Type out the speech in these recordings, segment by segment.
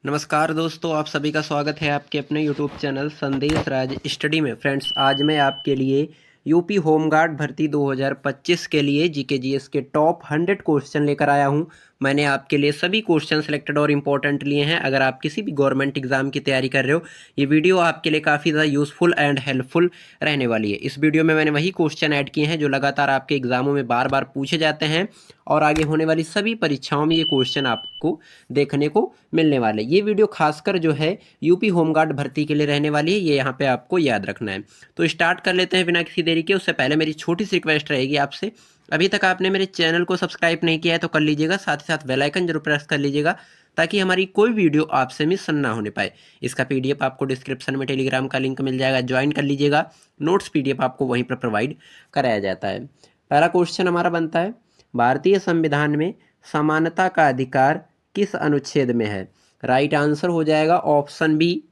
नमस्कार दोस्तों, आप सभी का स्वागत है आपके अपने यूट्यूब चैनल संदेश राज स्टडी में। फ्रेंड्स, आज मैं आपके लिए यूपी होमगार्ड भर्ती 2025 के लिए जीके जीएस के टॉप 100 क्वेश्चन लेकर आया हूं। मैंने आपके लिए सभी क्वेश्चन सेलेक्टेड और इम्पोर्टेंट लिए हैं। अगर आप किसी भी गवर्नमेंट एग्जाम की तैयारी कर रहे हो, ये वीडियो आपके लिए काफ़ी ज़्यादा यूजफुल एंड हेल्पफुल रहने वाली है। इस वीडियो में मैंने वही क्वेश्चन ऐड किए हैं जो लगातार आपके एग्जामों में बार बार पूछे जाते हैं और आगे होने वाली सभी परीक्षाओं में ये क्वेश्चन आपको देखने को मिलने वाले। ये वीडियो खासकर जो है यूपी होमगार्ड भर्ती के लिए रहने वाली है, ये यहाँ पे आपको याद रखना है। तो स्टार्ट कर लेते हैं बिना किसी देरी के। उससे पहले मेरी छोटी सी रिक्वेस्ट रहेगी आपसे, अभी तक आपने मेरे चैनल को सब्सक्राइब नहीं किया है तो कर लीजिएगा, साथ ही साथ बेल आइकन जरूर प्रेस कर लीजिएगा ताकि हमारी कोई वीडियो आपसे मिस ना होने पाए। इसका पीडीएफ आपको डिस्क्रिप्शन में टेलीग्राम का लिंक मिल जाएगा, ज्वाइन कर लीजिएगा। नोट्स पीडीएफ आपको वहीं पर प्रोवाइड कराया जाता है। पहला क्वेश्चन हमारा बनता है, भारतीय संविधान में समानता का अधिकार किस अनुच्छेद में है? राइट आंसर हो जाएगा ऑप्शन बी,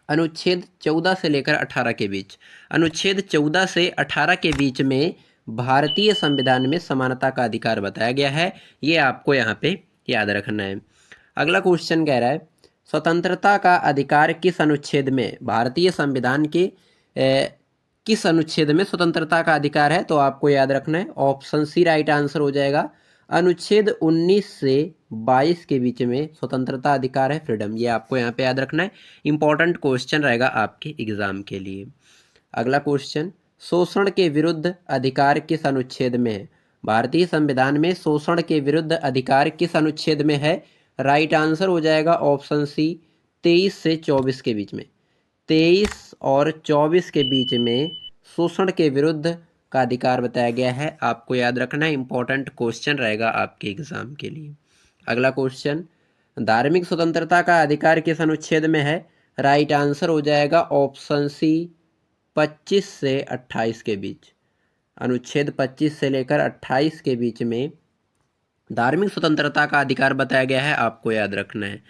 अनुच्छेद 14 से लेकर 18 के बीच। अनुच्छेद 14 से 18 के बीच में भारतीय संविधान में समानता का अधिकार बताया गया है। ये आपको यहाँ पे याद रखना है। अगला क्वेश्चन कह रहा है, स्वतंत्रता का अधिकार किस अनुच्छेद में भारतीय संविधान के किस अनुच्छेद में स्वतंत्रता का अधिकार है? तो आपको याद रखना है ऑप्शन सी राइट आंसर हो जाएगा। अनुच्छेद 19 से 22 के बीच में स्वतंत्रता अधिकार है, फ्रीडम। ये आपको यहाँ पे याद रखना है, इंपॉर्टेंट क्वेश्चन रहेगा आपके एग्जाम के लिए। अगला क्वेश्चन, शोषण के विरुद्ध अधिकार किस अनुच्छेद में है? भारतीय संविधान में शोषण के विरुद्ध अधिकार किस अनुच्छेद में है? राइट आंसर हो जाएगा ऑप्शन सी, 23 से 24 के बीच में। 23 और 24 के बीच में शोषण के विरुद्ध का अधिकार बताया गया है। आपको याद रखना है, इंपॉर्टेंट क्वेश्चन रहेगा आपके एग्जाम के लिए। अगला क्वेश्चन, धार्मिक स्वतंत्रता का अधिकार किस अनुच्छेद में है? राइट आंसर हो जाएगा ऑप्शन सी, 25 से 28 के बीच। अनुच्छेद 25 से लेकर 28 के बीच में धार्मिक स्वतंत्रता का अधिकार बताया गया है, आपको याद रखना है।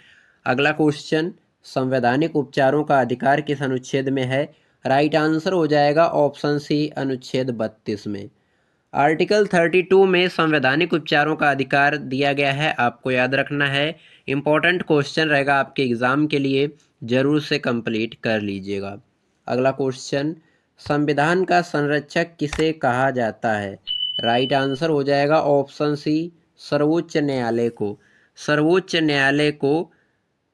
अगला क्वेश्चन, संवैधानिक उपचारों का अधिकार किस अनुच्छेद में है? राइट आंसर हो जाएगा ऑप्शन सी, अनुच्छेद 32 में। आर्टिकल 32 में संवैधानिक उपचारों का अधिकार दिया गया है, आपको याद रखना है। इंपॉर्टेंट क्वेश्चन रहेगा आपके एग्जाम के लिए, जरूर से कंप्लीट कर लीजिएगा। अगला क्वेश्चन, संविधान का संरक्षक किसे कहा जाता है? राइट आंसर हो जाएगा ऑप्शन सी, सर्वोच्च न्यायालय को। सर्वोच्च न्यायालय को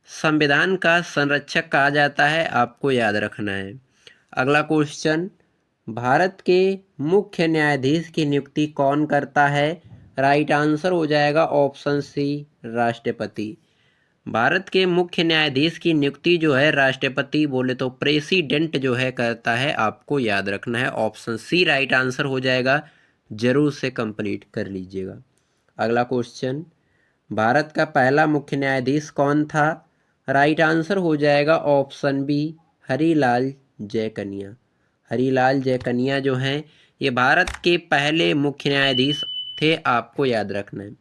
संविधान का संरक्षक कहा जाता है, आपको याद रखना है। अगला क्वेश्चन, भारत के मुख्य न्यायाधीश की नियुक्ति कौन करता है? राइट आंसर हो जाएगा ऑप्शन सी, राष्ट्रपति। भारत के मुख्य न्यायाधीश की नियुक्ति जो है राष्ट्रपति, बोले तो प्रेसिडेंट जो है करता है, आपको याद रखना है। ऑप्शन सी राइट आंसर हो जाएगा, जरूर से कंप्लीट कर लीजिएगा। अगला क्वेश्चन, भारत का पहला मुख्य न्यायाधीश कौन था? राइट आंसर हो जाएगा ऑप्शन बी, हरिलाल जयकनिया। हरिलाल जयकनिया जो हैं ये भारत के पहले मुख्य न्यायाधीश थे, आपको याद रखना है।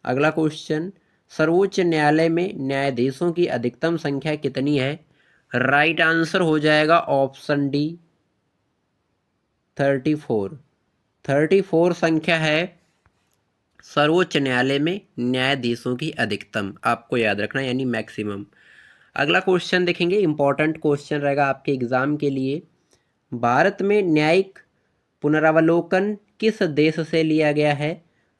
अगला क्वेश्चन, सर्वोच्च न्यायालय में न्यायाधीशों की अधिकतम संख्या कितनी है? राइट आंसर हो जाएगा ऑप्शन डी, 34। 34 संख्या है सर्वोच्च न्यायालय में न्यायाधीशों की अधिकतम, आपको याद रखना यानी मैक्सिमम। अगला क्वेश्चन देखेंगे, इंपॉर्टेंट क्वेश्चन रहेगा आपके एग्जाम के लिए। भारत में न्यायिक पुनरावलोकन किस देश से लिया गया है?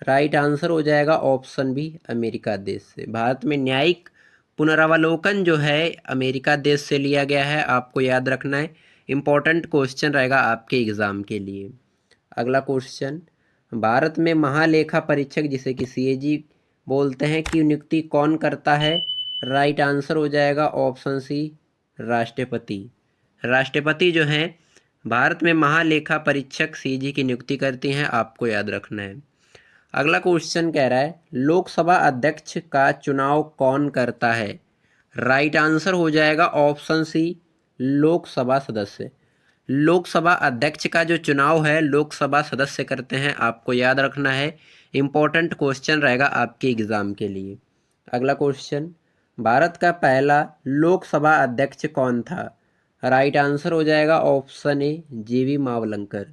राइट आंसर हो जाएगा ऑप्शन बी, अमेरिका देश से। भारत में न्यायिक पुनरावलोकन जो है अमेरिका देश से लिया गया है, आपको याद रखना है। इंपॉर्टेंट क्वेश्चन रहेगा आपके एग्जाम के लिए। अगला क्वेश्चन, भारत में महालेखा परीक्षक जिसे कि सीएजी बोलते हैं की नियुक्ति कौन करता है? राइट आंसर हो जाएगा ऑप्शन सी, राष्ट्रपति। राष्ट्रपति जो हैं भारत में महालेखा परीक्षक सीजी की नियुक्ति करती हैं, आपको याद रखना है। अगला क्वेश्चन कह रहा है, लोकसभा अध्यक्ष का चुनाव कौन करता है? राइट आंसर हो जाएगा ऑप्शन सी, लोकसभा सदस्य। लोकसभा अध्यक्ष का जो चुनाव है लोकसभा सदस्य करते हैं, आपको याद रखना है। इंपॉर्टेंट क्वेश्चन रहेगा आपके एग्जाम के लिए। अगला क्वेश्चन, भारत का पहला लोकसभा अध्यक्ष कौन था? राइट आंसर हो जाएगा ऑप्शन ए, जीवी मावलंकर।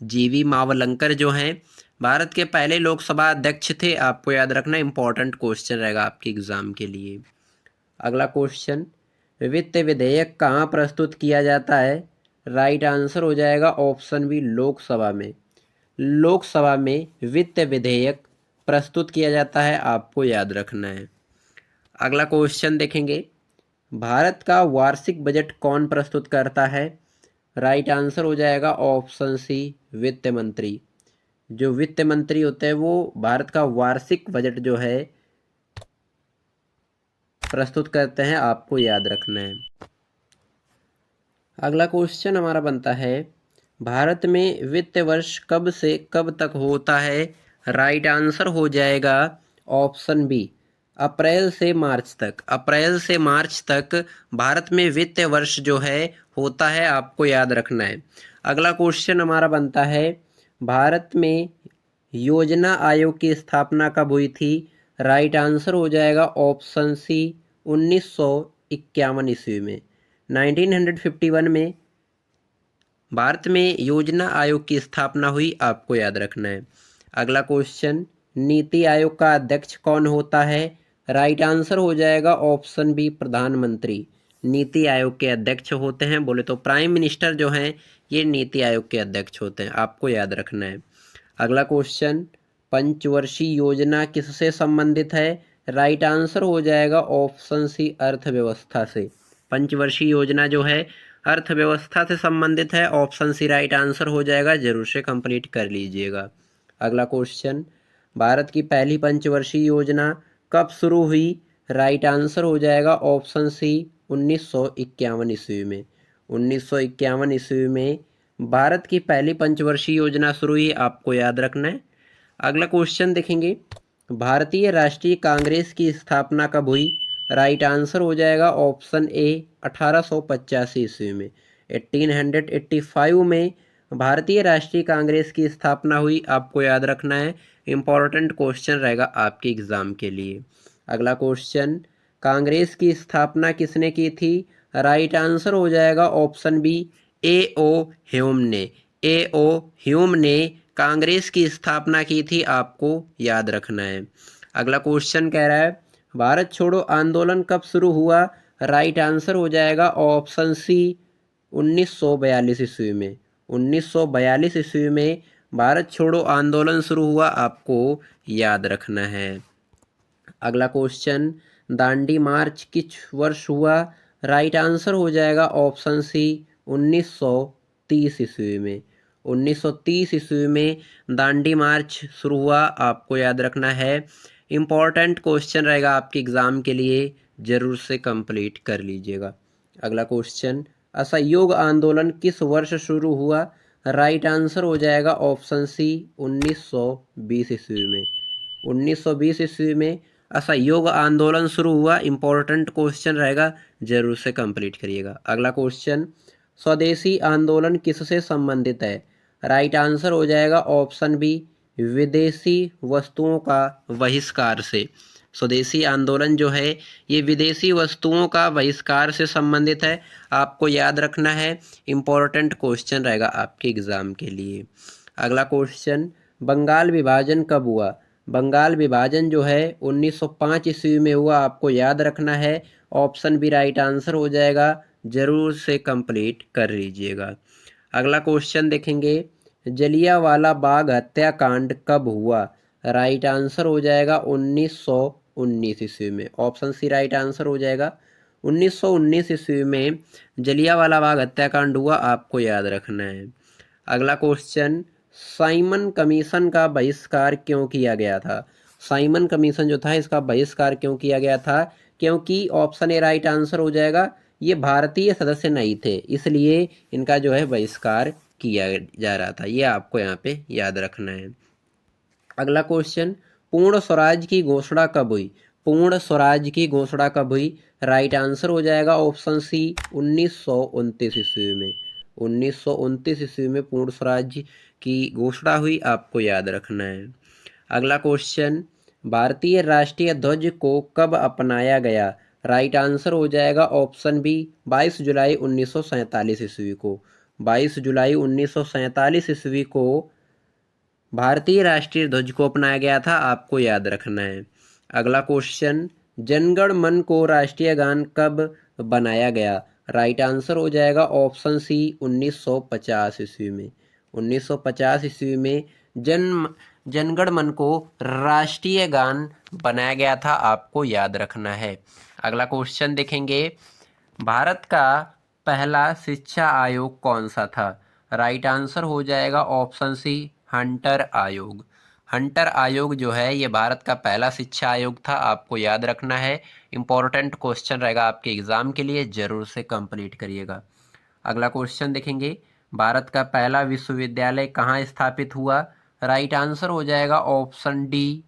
जीवी मावलंकर जो हैं भारत के पहले लोकसभा अध्यक्ष थे, आपको याद रखना। इंपॉर्टेंट क्वेश्चन रहेगा आपके एग्जाम के लिए। अगला क्वेश्चन, वित्त विधेयक कहाँ प्रस्तुत किया जाता है? राइट आंसर हो जाएगा ऑप्शन बी, लोकसभा में। लोकसभा में वित्त विधेयक प्रस्तुत किया जाता है, आपको याद रखना है। अगला क्वेश्चन देखेंगे, भारत का वार्षिक बजट कौन प्रस्तुत करता है? राइट आंसर हो जाएगा ऑप्शन सी, वित्त मंत्री। जो वित्त मंत्री होते हैं वो भारत का वार्षिक बजट जो है प्रस्तुत करते हैं, आपको याद रखना है। अगला क्वेश्चन हमारा बनता है, भारत में वित्त वर्ष कब से कब तक होता है? राइट आंसर हो जाएगा ऑप्शन बी, अप्रैल से मार्च तक। अप्रैल से मार्च तक भारत में वित्त वर्ष जो है होता है, आपको याद रखना है। अगला क्वेश्चन हमारा बनता है, भारत में योजना आयोग की स्थापना कब हुई थी? राइट आंसर हो जाएगा ऑप्शन सी, 1951 ईस्वी में। 1951 में भारत में योजना आयोग की स्थापना हुई, आपको याद रखना है। अगला क्वेश्चन, नीति आयोग का अध्यक्ष कौन होता है? राइट आंसर हो जाएगा ऑप्शन बी, प्रधानमंत्री। नीति आयोग के अध्यक्ष होते हैं, बोले तो प्राइम मिनिस्टर जो हैं ये नीति आयोग के अध्यक्ष होते हैं, आपको याद रखना है। अगला क्वेश्चन, पंचवर्षीय योजना किससे संबंधित है? राइट आंसर हो जाएगा ऑप्शन सी, अर्थव्यवस्था से। पंचवर्षीय योजना जो है अर्थव्यवस्था से संबंधित है, ऑप्शन सी राइट आंसर हो जाएगा, जरूर से कंप्लीट कर लीजिएगा। अगला क्वेश्चन, भारत की पहली पंचवर्षीय योजना कब शुरू हुई? राइट आंसर हो जाएगा ऑप्शन सी, 1951 ईस्वी में। 1951 ईस्वी में भारत की पहली पंचवर्षीय योजना शुरू हुई, आपको याद रखना है। अगला क्वेश्चन देखेंगे, भारतीय राष्ट्रीय कांग्रेस की स्थापना कब हुई? राइट आंसर हो जाएगा ऑप्शन ए, 1885 ईस्वी में। 1885 में भारतीय राष्ट्रीय कांग्रेस की स्थापना हुई, आपको याद रखना है। इम्पॉर्टेंट क्वेश्चन रहेगा आपके एग्जाम के लिए। अगला क्वेश्चन, कांग्रेस की स्थापना किसने की थी? राइट आंसर हो जाएगा ऑप्शन बी, ए ओ ह्यूम ने। ए ओ ह्यूम ने कांग्रेस की स्थापना की थी, आपको याद रखना है। अगला क्वेश्चन कह रहा है, भारत छोड़ो आंदोलन कब शुरू हुआ? राइट आंसर हो जाएगा ऑप्शन सी, 1942 ईस्वी में। 1942 ईस्वी में भारत छोड़ो आंदोलन शुरू हुआ, आपको याद रखना है। अगला क्वेश्चन, दांडी मार्च किस वर्ष हुआ? राइट आंसर हो जाएगा ऑप्शन सी, 1930 ईस्वी में। 1930 ईस्वी में दांडी मार्च शुरू हुआ, आपको याद रखना है। इम्पॉर्टेंट क्वेश्चन रहेगा आपके एग्ज़ाम के लिए, जरूर से कंप्लीट कर लीजिएगा। अगला क्वेश्चन, असहयोग आंदोलन किस वर्ष शुरू हुआ? राइट आंसर हो जाएगा ऑप्शन सी, 1920 ईस्वी में। 1920 ईस्वी में असहयोग आंदोलन शुरू हुआ। इंपॉर्टेंट क्वेश्चन रहेगा, जरूर से कंप्लीट करिएगा। अगला क्वेश्चन, स्वदेशी आंदोलन किससे संबंधित है? राइट आंसर हो जाएगा ऑप्शन बी, विदेशी वस्तुओं का बहिष्कार से। स्वदेशी आंदोलन जो है ये विदेशी वस्तुओं का बहिष्कार से संबंधित है, आपको याद रखना है। इम्पोर्टेंट क्वेश्चन रहेगा आपके एग्ज़ाम के लिए। अगला क्वेश्चन, बंगाल विभाजन कब हुआ? बंगाल विभाजन जो है 1905 ईस्वी में हुआ, आपको याद रखना है। ऑप्शन बी राइट आंसर हो जाएगा, जरूर से कंप्लीट कर लीजिएगा। अगला क्वेश्चन देखेंगे, जलियांवाला बाग हत्याकांड कब हुआ? राइट आंसर हो जाएगा 1919 ईस्वी में। ऑप्शन सी राइट आंसर हो जाएगा, 1919 ईस्वी में जलियांवाला बाग हत्याकांड हुआ, आपको याद रखना है। अगला क्वेश्चन, साइमन कमीशन का बहिष्कार क्यों किया गया था? साइमन कमीशन जो था इसका बहिष्कार क्यों किया गया था? क्योंकि ऑप्शन ए राइट आंसर हो जाएगा, ये भारतीय सदस्य नहीं थे, इसलिए इनका जो है बहिष्कार किया जा रहा था। ये आपको यहाँ पे याद रखना है। अगला क्वेश्चन, पूर्ण स्वराज की घोषणा कब हुई? पूर्ण स्वराज की घोषणा कब हुई? राइट आंसर हो जाएगा ऑप्शन सी, 1929 ईस्वी में। 1929 ईस्वी में पूर्ण स्वराज की घोषणा हुई, आपको याद रखना है। अगला क्वेश्चन, भारतीय राष्ट्रीय ध्वज को कब अपनाया गया? राइट आंसर हो जाएगा ऑप्शन बी, 22 जुलाई 1947 ईस्वी को। 22 जुलाई 1947 ईस्वी को भारतीय राष्ट्रीय ध्वज को अपनाया गया था, आपको याद रखना है। अगला क्वेश्चन, जनगण मन को राष्ट्रीय गान कब बनाया गया? राइट आंसर हो जाएगा ऑप्शन सी 1950 ईस्वी में। 1950 ईस्वी में जनगण मन को राष्ट्रीय गान बनाया गया था, आपको याद रखना है। अगला क्वेश्चन देखेंगे, भारत का पहला शिक्षा आयोग कौन सा था? राइट आंसर हो जाएगा ऑप्शन सी हंटर आयोग। हंटर आयोग जो है ये भारत का पहला शिक्षा आयोग था, आपको याद रखना है। इंपॉर्टेंट क्वेश्चन रहेगा आपके एग्जाम के लिए, जरूर से कंप्लीट करिएगा। अगला क्वेश्चन देखेंगे, भारत का पहला विश्वविद्यालय कहाँ स्थापित हुआ? राइट आंसर हो जाएगा ऑप्शन डी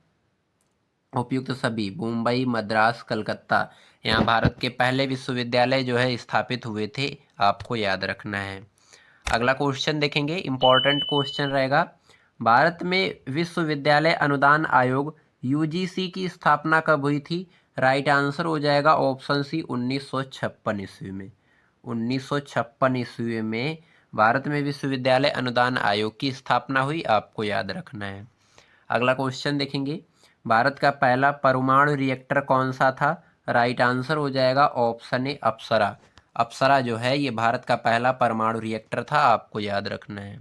उपयुक्त सभी, मुंबई, मद्रास, कलकत्ता। यहाँ भारत के पहले विश्वविद्यालय जो है स्थापित हुए थे, आपको याद रखना है। अगला क्वेश्चन देखेंगे, इंपॉर्टेंट क्वेश्चन रहेगा, भारत में विश्वविद्यालय अनुदान आयोग यूजीसी की स्थापना कब हुई थी? राइट आंसर हो जाएगा ऑप्शन सी 1956 ईस्वी में। 1956 ईस्वी में भारत में विश्वविद्यालय अनुदान आयोग की स्थापना हुई, आपको याद रखना है। अगला क्वेश्चन देखेंगे, भारत का पहला परमाणु रिएक्टर कौन सा था? राइट आंसर हो जाएगा ऑप्शन ए अप्सरा। अप्सरा जो है ये भारत का पहला परमाणु रिएक्टर था, आपको याद रखना है।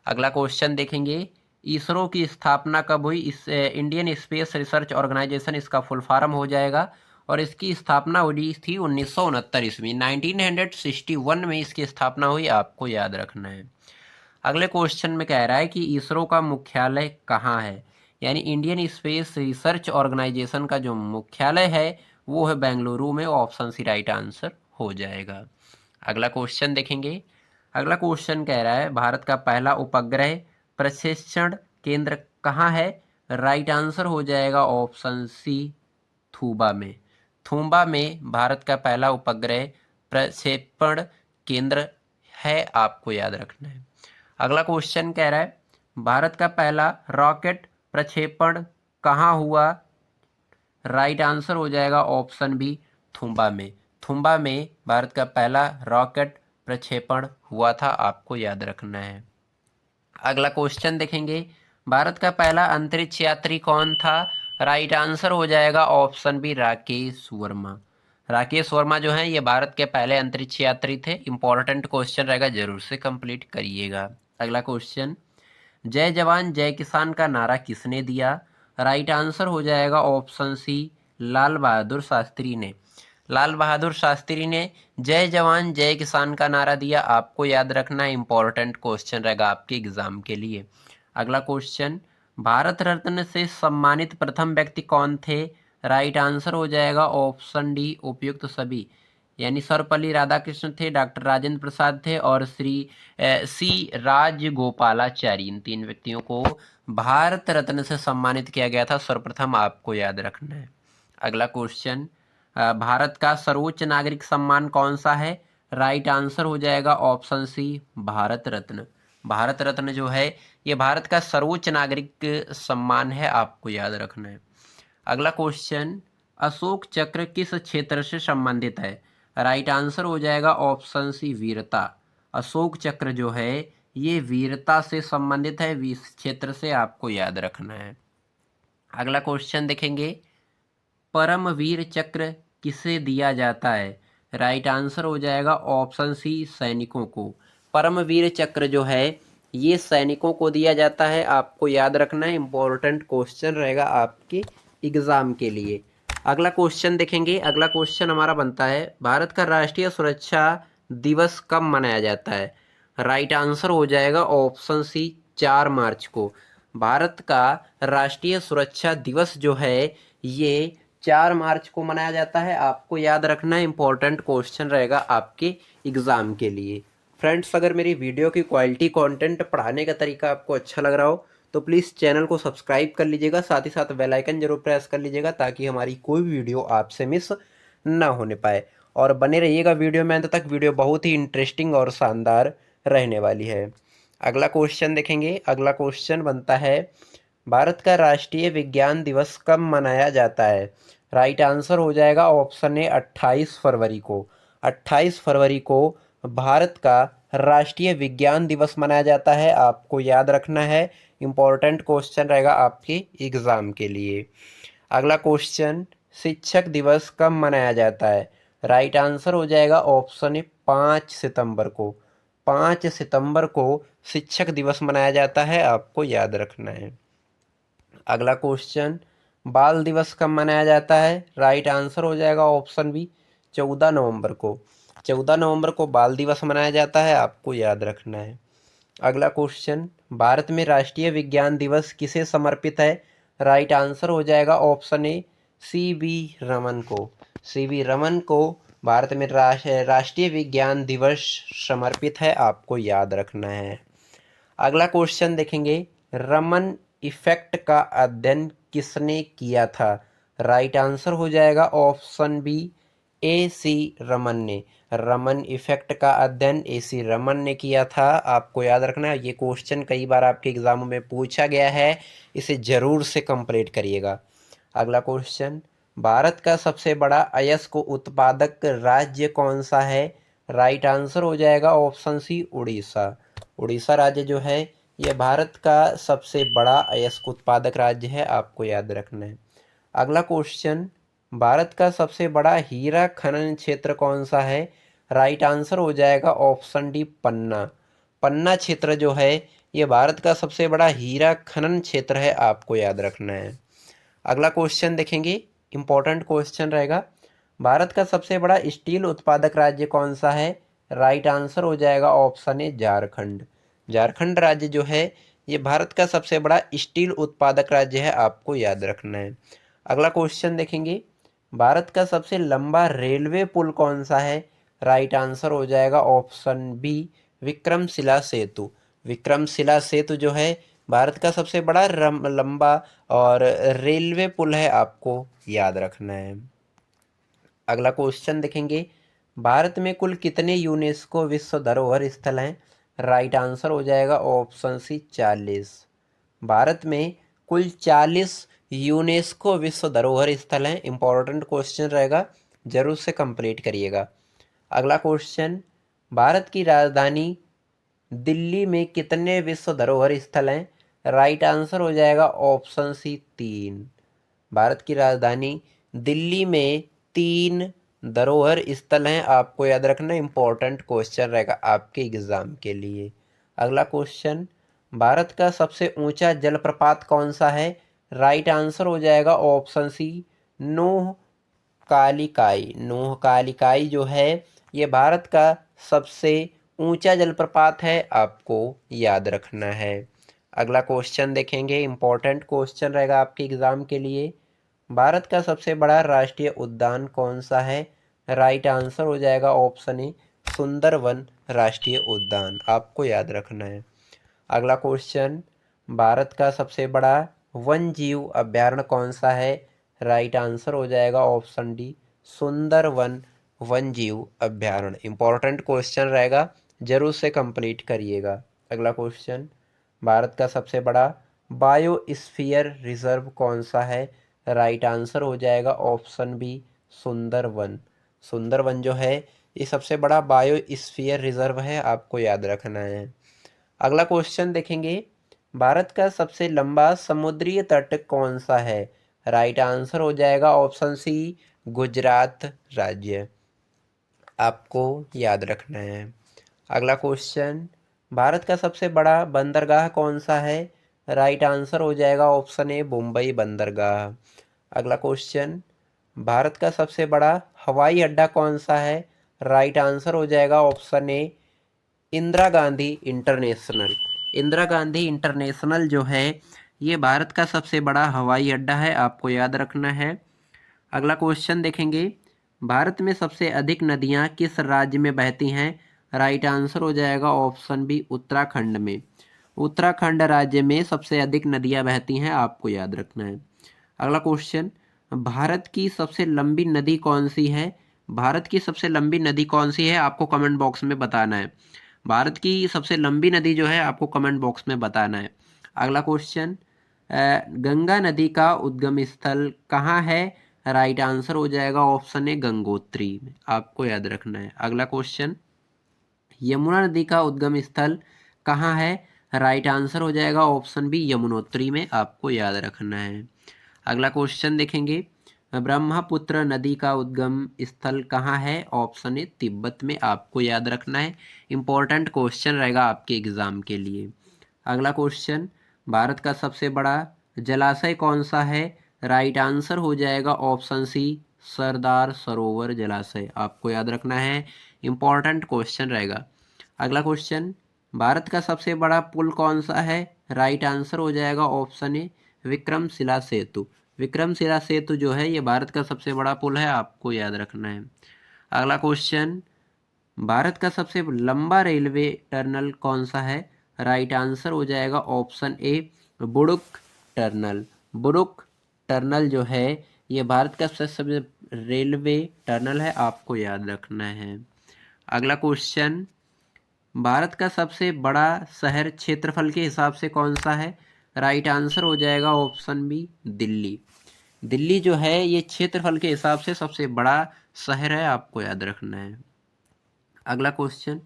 अगला क्वेश्चन देखेंगे, इसरो की स्थापना कब हुई? इस इंडियन स्पेस रिसर्च ऑर्गेनाइजेशन इसका फुल फॉर्म हो जाएगा, और इसकी स्थापना हुई थी 1969 ईस्वी, 1961 में इसकी स्थापना हुई, आपको याद रखना है। अगले क्वेश्चन में कह रहा है कि इसरो का मुख्यालय कहाँ है? यानी इंडियन स्पेस रिसर्च ऑर्गेनाइजेशन का जो मुख्यालय है वो है बेंगलुरु में, ऑप्शन सी राइट आंसर हो जाएगा। अगला क्वेश्चन देखेंगे, अगला क्वेश्चन कह रहा है, भारत का पहला उपग्रह प्रक्षेपण केंद्र कहाँ है? राइट आंसर हो जाएगा ऑप्शन सी थूबा में। थूबा में भारत का पहला उपग्रह प्रक्षेपण केंद्र है, आपको याद रखना है। अगला क्वेश्चन कह रहा है, भारत का पहला रॉकेट प्रक्षेपण कहाँ हुआ? राइट आंसर हो जाएगा ऑप्शन बी थुम्बा में। थुम्बा में भारत का पहला रॉकेट प्रक्षेपण हुआ था, आपको याद रखना है। अगला क्वेश्चन देखेंगे, भारत का पहला अंतरिक्ष यात्री कौन था? राइट आंसर हो जाएगा ऑप्शन बी राकेश वर्मा। राकेश वर्मा जो है ये भारत के पहले अंतरिक्ष यात्री थे। इंपॉर्टेंट क्वेश्चन रहेगा, जरूर से कंप्लीट करिएगा। अगला क्वेश्चन, जय जवान जय किसान का नारा किसने दिया? राइट आंसर हो जाएगा ऑप्शन सी लाल बहादुर शास्त्री ने। लाल बहादुर शास्त्री ने जय जवान जय किसान का नारा दिया, आपको याद रखना है। इंपॉर्टेंट क्वेश्चन रहेगा आपके एग्जाम के लिए। अगला क्वेश्चन, भारत रत्न से सम्मानित प्रथम व्यक्ति कौन थे? राइट आंसर हो जाएगा ऑप्शन डी उपयुक्त सभी, यानी सर्वपल्ली राधाकृष्ण थे, डॉक्टर राजेंद्र प्रसाद थे, और सी राजगोपालाचारी। इन तीन व्यक्तियों को भारत रत्न से सम्मानित किया गया था सर्वप्रथम, आपको याद रखना है। अगला क्वेश्चन, भारत का सर्वोच्च नागरिक सम्मान कौन सा है? राइट आंसर हो जाएगा ऑप्शन सी भारत रत्न। भारत रत्न जो है ये भारत का सर्वोच्च नागरिक सम्मान है, आपको याद रखना है। अगला क्वेश्चन, अशोक चक्र किस क्षेत्र से संबंधित है? राइट आंसर हो जाएगा ऑप्शन सी वीरता। अशोक चक्र जो है ये वीरता से संबंधित है, इस क्षेत्र से, आपको याद रखना है। अगला क्वेश्चन देखेंगे, परमवीर चक्र किसे दिया जाता है? राइट आंसर हो जाएगा ऑप्शन सी सैनिकों को। परमवीर चक्र जो है ये सैनिकों को दिया जाता है, आपको याद रखना है। इंपॉर्टेंट क्वेश्चन रहेगा आपके एग्जाम के लिए। अगला क्वेश्चन देखेंगे, अगला क्वेश्चन हमारा बनता है, भारत का राष्ट्रीय सुरक्षा दिवस कब मनाया जाता है? राइट आंसर हो जाएगा ऑप्शन सी 4 मार्च को। भारत का राष्ट्रीय सुरक्षा दिवस जो है ये 4 मार्च को मनाया जाता है, आपको याद रखना है। इंपॉर्टेंट क्वेश्चन रहेगा आपके एग्जाम के लिए। फ्रेंड्स, अगर मेरी वीडियो की क्वालिटी, कंटेंट, पढ़ाने का तरीका आपको अच्छा लग रहा हो तो प्लीज़ चैनल को सब्सक्राइब कर लीजिएगा, साथ ही साथ बेल आइकन जरूर प्रेस कर लीजिएगा ताकि हमारी कोई भी वीडियो आपसे मिस ना होने पाए। और बने रहिएगा वीडियो में अंत तक, वीडियो बहुत ही इंटरेस्टिंग और शानदार रहने वाली है। अगला क्वेश्चन देखेंगे, अगला क्वेश्चन बनता है, भारत का राष्ट्रीय विज्ञान दिवस कब मनाया जाता है? राइट आंसर हो जाएगा ऑप्शन ए 28 फरवरी को। 28 फरवरी को भारत का राष्ट्रीय विज्ञान दिवस मनाया जाता है, आपको याद रखना है। इंपॉर्टेंट क्वेश्चन रहेगा आपके एग्जाम के लिए। अगला क्वेश्चन, शिक्षक दिवस कब मनाया जाता है? राइट आंसर हो जाएगा ऑप्शन ए 5 सितंबर को। 5 सितंबर को शिक्षक दिवस मनाया जाता है, आपको याद रखना है। अगला क्वेश्चन, बाल दिवस कब मनाया जाता है? राइट आंसर हो जाएगा ऑप्शन बी 14 नवंबर को। 14 नवंबर को बाल दिवस मनाया जाता है, आपको याद रखना है। अगला क्वेश्चन, भारत में राष्ट्रीय विज्ञान दिवस किसे समर्पित है? राइट आंसर हो जाएगा ऑप्शन ए सी.वी. रमन को। सी.वी. रमन को भारत में राष्ट्रीय विज्ञान दिवस समर्पित है, आपको याद रखना है। अगला क्वेश्चन देखेंगे, रमन इफेक्ट का अध्ययन किसने किया था? राइट आंसर हो जाएगा ऑप्शन बी ए सी रमन ने। रमन इफेक्ट का अध्ययन ए सी रमन ने किया था, आपको याद रखना है। ये क्वेश्चन कई बार आपके एग्जामों में पूछा गया है, इसे जरूर से कंप्लीट करिएगा। अगला क्वेश्चन, भारत का सबसे बड़ा अयस्क उत्पादक राज्य कौन सा है? राइट आंसर हो जाएगा ऑप्शन सी उड़ीसा। उड़ीसा राज्य जो है यह भारत का सबसे बड़ा अयस्क उत्पादक राज्य है, आपको याद रखना है। अगला क्वेश्चन, भारत का सबसे बड़ा हीरा खनन क्षेत्र कौन सा है? राइट आंसर हो जाएगा ऑप्शन डी पन्ना। पन्ना क्षेत्र जो है ये भारत का सबसे बड़ा हीरा खनन क्षेत्र है, आपको याद रखना है। अगला क्वेश्चन देखेंगे, इंपॉर्टेंट क्वेश्चन रहेगा, भारत का सबसे बड़ा स्टील उत्पादक राज्य कौन सा है? राइट आंसर हो जाएगा ऑप्शन ए झारखंड। झारखंड राज्य जो है ये भारत का सबसे बड़ा स्टील उत्पादक राज्य है, आपको याद रखना है। अगला क्वेश्चन देखेंगे, भारत का सबसे लंबा रेलवे पुल कौन सा है? राइट आंसर हो जाएगा ऑप्शन बी विक्रमशिला सेतु। विक्रमशिला सेतु जो है भारत का सबसे बड़ा लंबा और रेलवे पुल है, आपको याद रखना है। अगला क्वेश्चन देखेंगे, भारत में कुल कितने यूनेस्को विश्व धरोहर स्थल हैं? राइट आंसर हो जाएगा ऑप्शन सी 40। भारत में कुल 40 यूनेस्को विश्व धरोहर स्थल हैं। इंपॉर्टेंट क्वेश्चन रहेगा, जरूर से कंप्लीट करिएगा। अगला क्वेश्चन, भारत की राजधानी दिल्ली में कितने विश्व धरोहर स्थल हैं? राइट आंसर हो जाएगा ऑप्शन सी 3। भारत की राजधानी दिल्ली में 3 धरोहर स्थल हैं, आपको याद रखना। इंपॉर्टेंट क्वेश्चन रहेगा आपके एग्जाम के लिए। अगला क्वेश्चन, भारत का सबसे ऊंचा जलप्रपात कौन सा है? राइट आंसर हो जाएगा ऑप्शन सी नोह कालिकाई। नोह कालिकाई जो है ये भारत का सबसे ऊंचा जलप्रपात है, आपको याद रखना है। अगला क्वेश्चन देखेंगे, इंपॉर्टेंट क्वेश्चन रहेगा आपके एग्जाम के लिए, भारत का सबसे बड़ा राष्ट्रीय उद्यान कौन सा है? राइट आंसर हो जाएगा ऑप्शन ए सुंदरवन राष्ट्रीय उद्यान, आपको याद रखना है। अगला क्वेश्चन, भारत का सबसे बड़ा वन जीव अभ्यारण्य कौन सा है? राइट आंसर हो जाएगा ऑप्शन डी सुंदरवन वन जीव अभ्यारण्य। इंपॉर्टेंट क्वेश्चन रहेगा, जरूर से कंप्लीट करिएगा। अगला क्वेश्चन, भारत का सबसे बड़ा बायोस्फीयर रिजर्व कौन सा है? राइट आंसर हो जाएगा ऑप्शन बी सुंदरवन। सुंदरवन जो है ये सबसे बड़ा बायोस्फीयर रिजर्व है, आपको याद रखना है। अगला क्वेश्चन देखेंगे, भारत का सबसे लंबा समुद्री तट कौन सा है? राइट आंसर हो जाएगा ऑप्शन सी गुजरात राज्य, आपको याद रखना है। अगला क्वेश्चन, भारत का सबसे बड़ा बंदरगाह कौन सा है? राइट आंसर हो जाएगा ऑप्शन ए मुंबई बंदरगाह। अगला क्वेश्चन, भारत का सबसे बड़ा हवाई अड्डा कौन सा है? राइट आंसर हो जाएगा option A Indira Gandhi international. Indira Gandhi international जो है ये भारत का सबसे बड़ा हवाई अड्डा है, आपको याद रखना है। अगला क्वेश्चन देखेंगे, भारत में सबसे अधिक नदियां किस राज्य में बहती हैं? राइट आंसर हो जाएगा ऑप्शन बी उत्तराखंड में। उत्तराखंड राज्य में सबसे अधिक नदियां बहती हैं, आपको याद रखना है। अगला क्वेश्चन, भारत की सबसे लंबी नदी कौन सी है? भारत की सबसे लंबी नदी कौन सी है, आपको कमेंट बॉक्स में बताना है। भारत की सबसे लंबी नदी जो है आपको कमेंट बॉक्स में बताना है। अगला क्वेश्चन, गंगा नदी का उद्गम स्थल कहाँ है? राइट आंसर हो जाएगा ऑप्शन ए गंगोत्री में, आपको याद रखना है। अगला क्वेश्चन, यमुना नदी का उद्गम स्थल कहाँ है? राइट आंसर हो जाएगा ऑप्शन बी यमुनोत्री में, आपको याद रखना है। अगला क्वेश्चन देखेंगे, ब्रह्मपुत्र नदी का उद्गम स्थल कहाँ है? ऑप्शन ए तिब्बत में। आपको याद रखना है, इंपॉर्टेंट क्वेश्चन रहेगा आपके एग्जाम के लिए। अगला क्वेश्चन, भारत का सबसे बड़ा जलाशय कौन सा है? राइट आंसर हो जाएगा ऑप्शन सी, सरदार सरोवर जलाशय। आपको याद रखना है, इंपॉर्टेंट क्वेश्चन रहेगा। अगला क्वेश्चन, भारत का सबसे बड़ा पुल कौन सा है? राइट आंसर हो जाएगा ऑप्शन ए, विक्रमशिला सेतु। विक्रमशिला सेतु जो है ये भारत का सबसे बड़ा पुल है, आपको याद रखना है। अगला क्वेश्चन, भारत का सबसे लंबा रेलवे टनल कौन सा है? राइट आंसर हो जाएगा ऑप्शन ए, बुड़ुक टनल। बुड़ुक टनल जो है ये भारत का सबसे रेलवे टनल है, आपको याद रखना है। अगला क्वेश्चन, भारत का सबसे बड़ा शहर क्षेत्रफल के हिसाब से कौन सा है? राइट आंसर हो जाएगा ऑप्शन बी, दिल्ली। दिल्ली जो है ये क्षेत्रफल के हिसाब से सबसे बड़ा शहर है, आपको याद रखना है। अगला क्वेश्चन,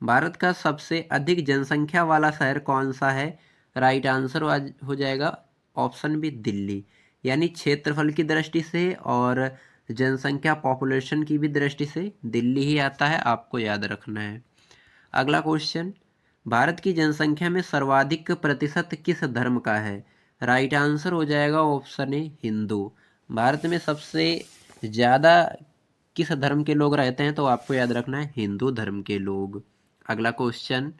भारत का सबसे अधिक जनसंख्या वाला शहर कौन सा है? राइट आंसर हो जाएगा ऑप्शन बी, दिल्ली। यानी क्षेत्रफल की दृष्टि से और जनसंख्या पॉपुलेशन की भी दृष्टि से दिल्ली ही आता है, आपको याद रखना है। अगला क्वेश्चन, भारत की जनसंख्या में सर्वाधिक प्रतिशत किस धर्म का है? राइट आंसर हो जाएगा ऑप्शन ए, हिंदू। भारत में सबसे ज़्यादा किस धर्म के लोग रहते हैं? तो आपको याद रखना है, हिंदू धर्म के लोग। अगला क्वेश्चन,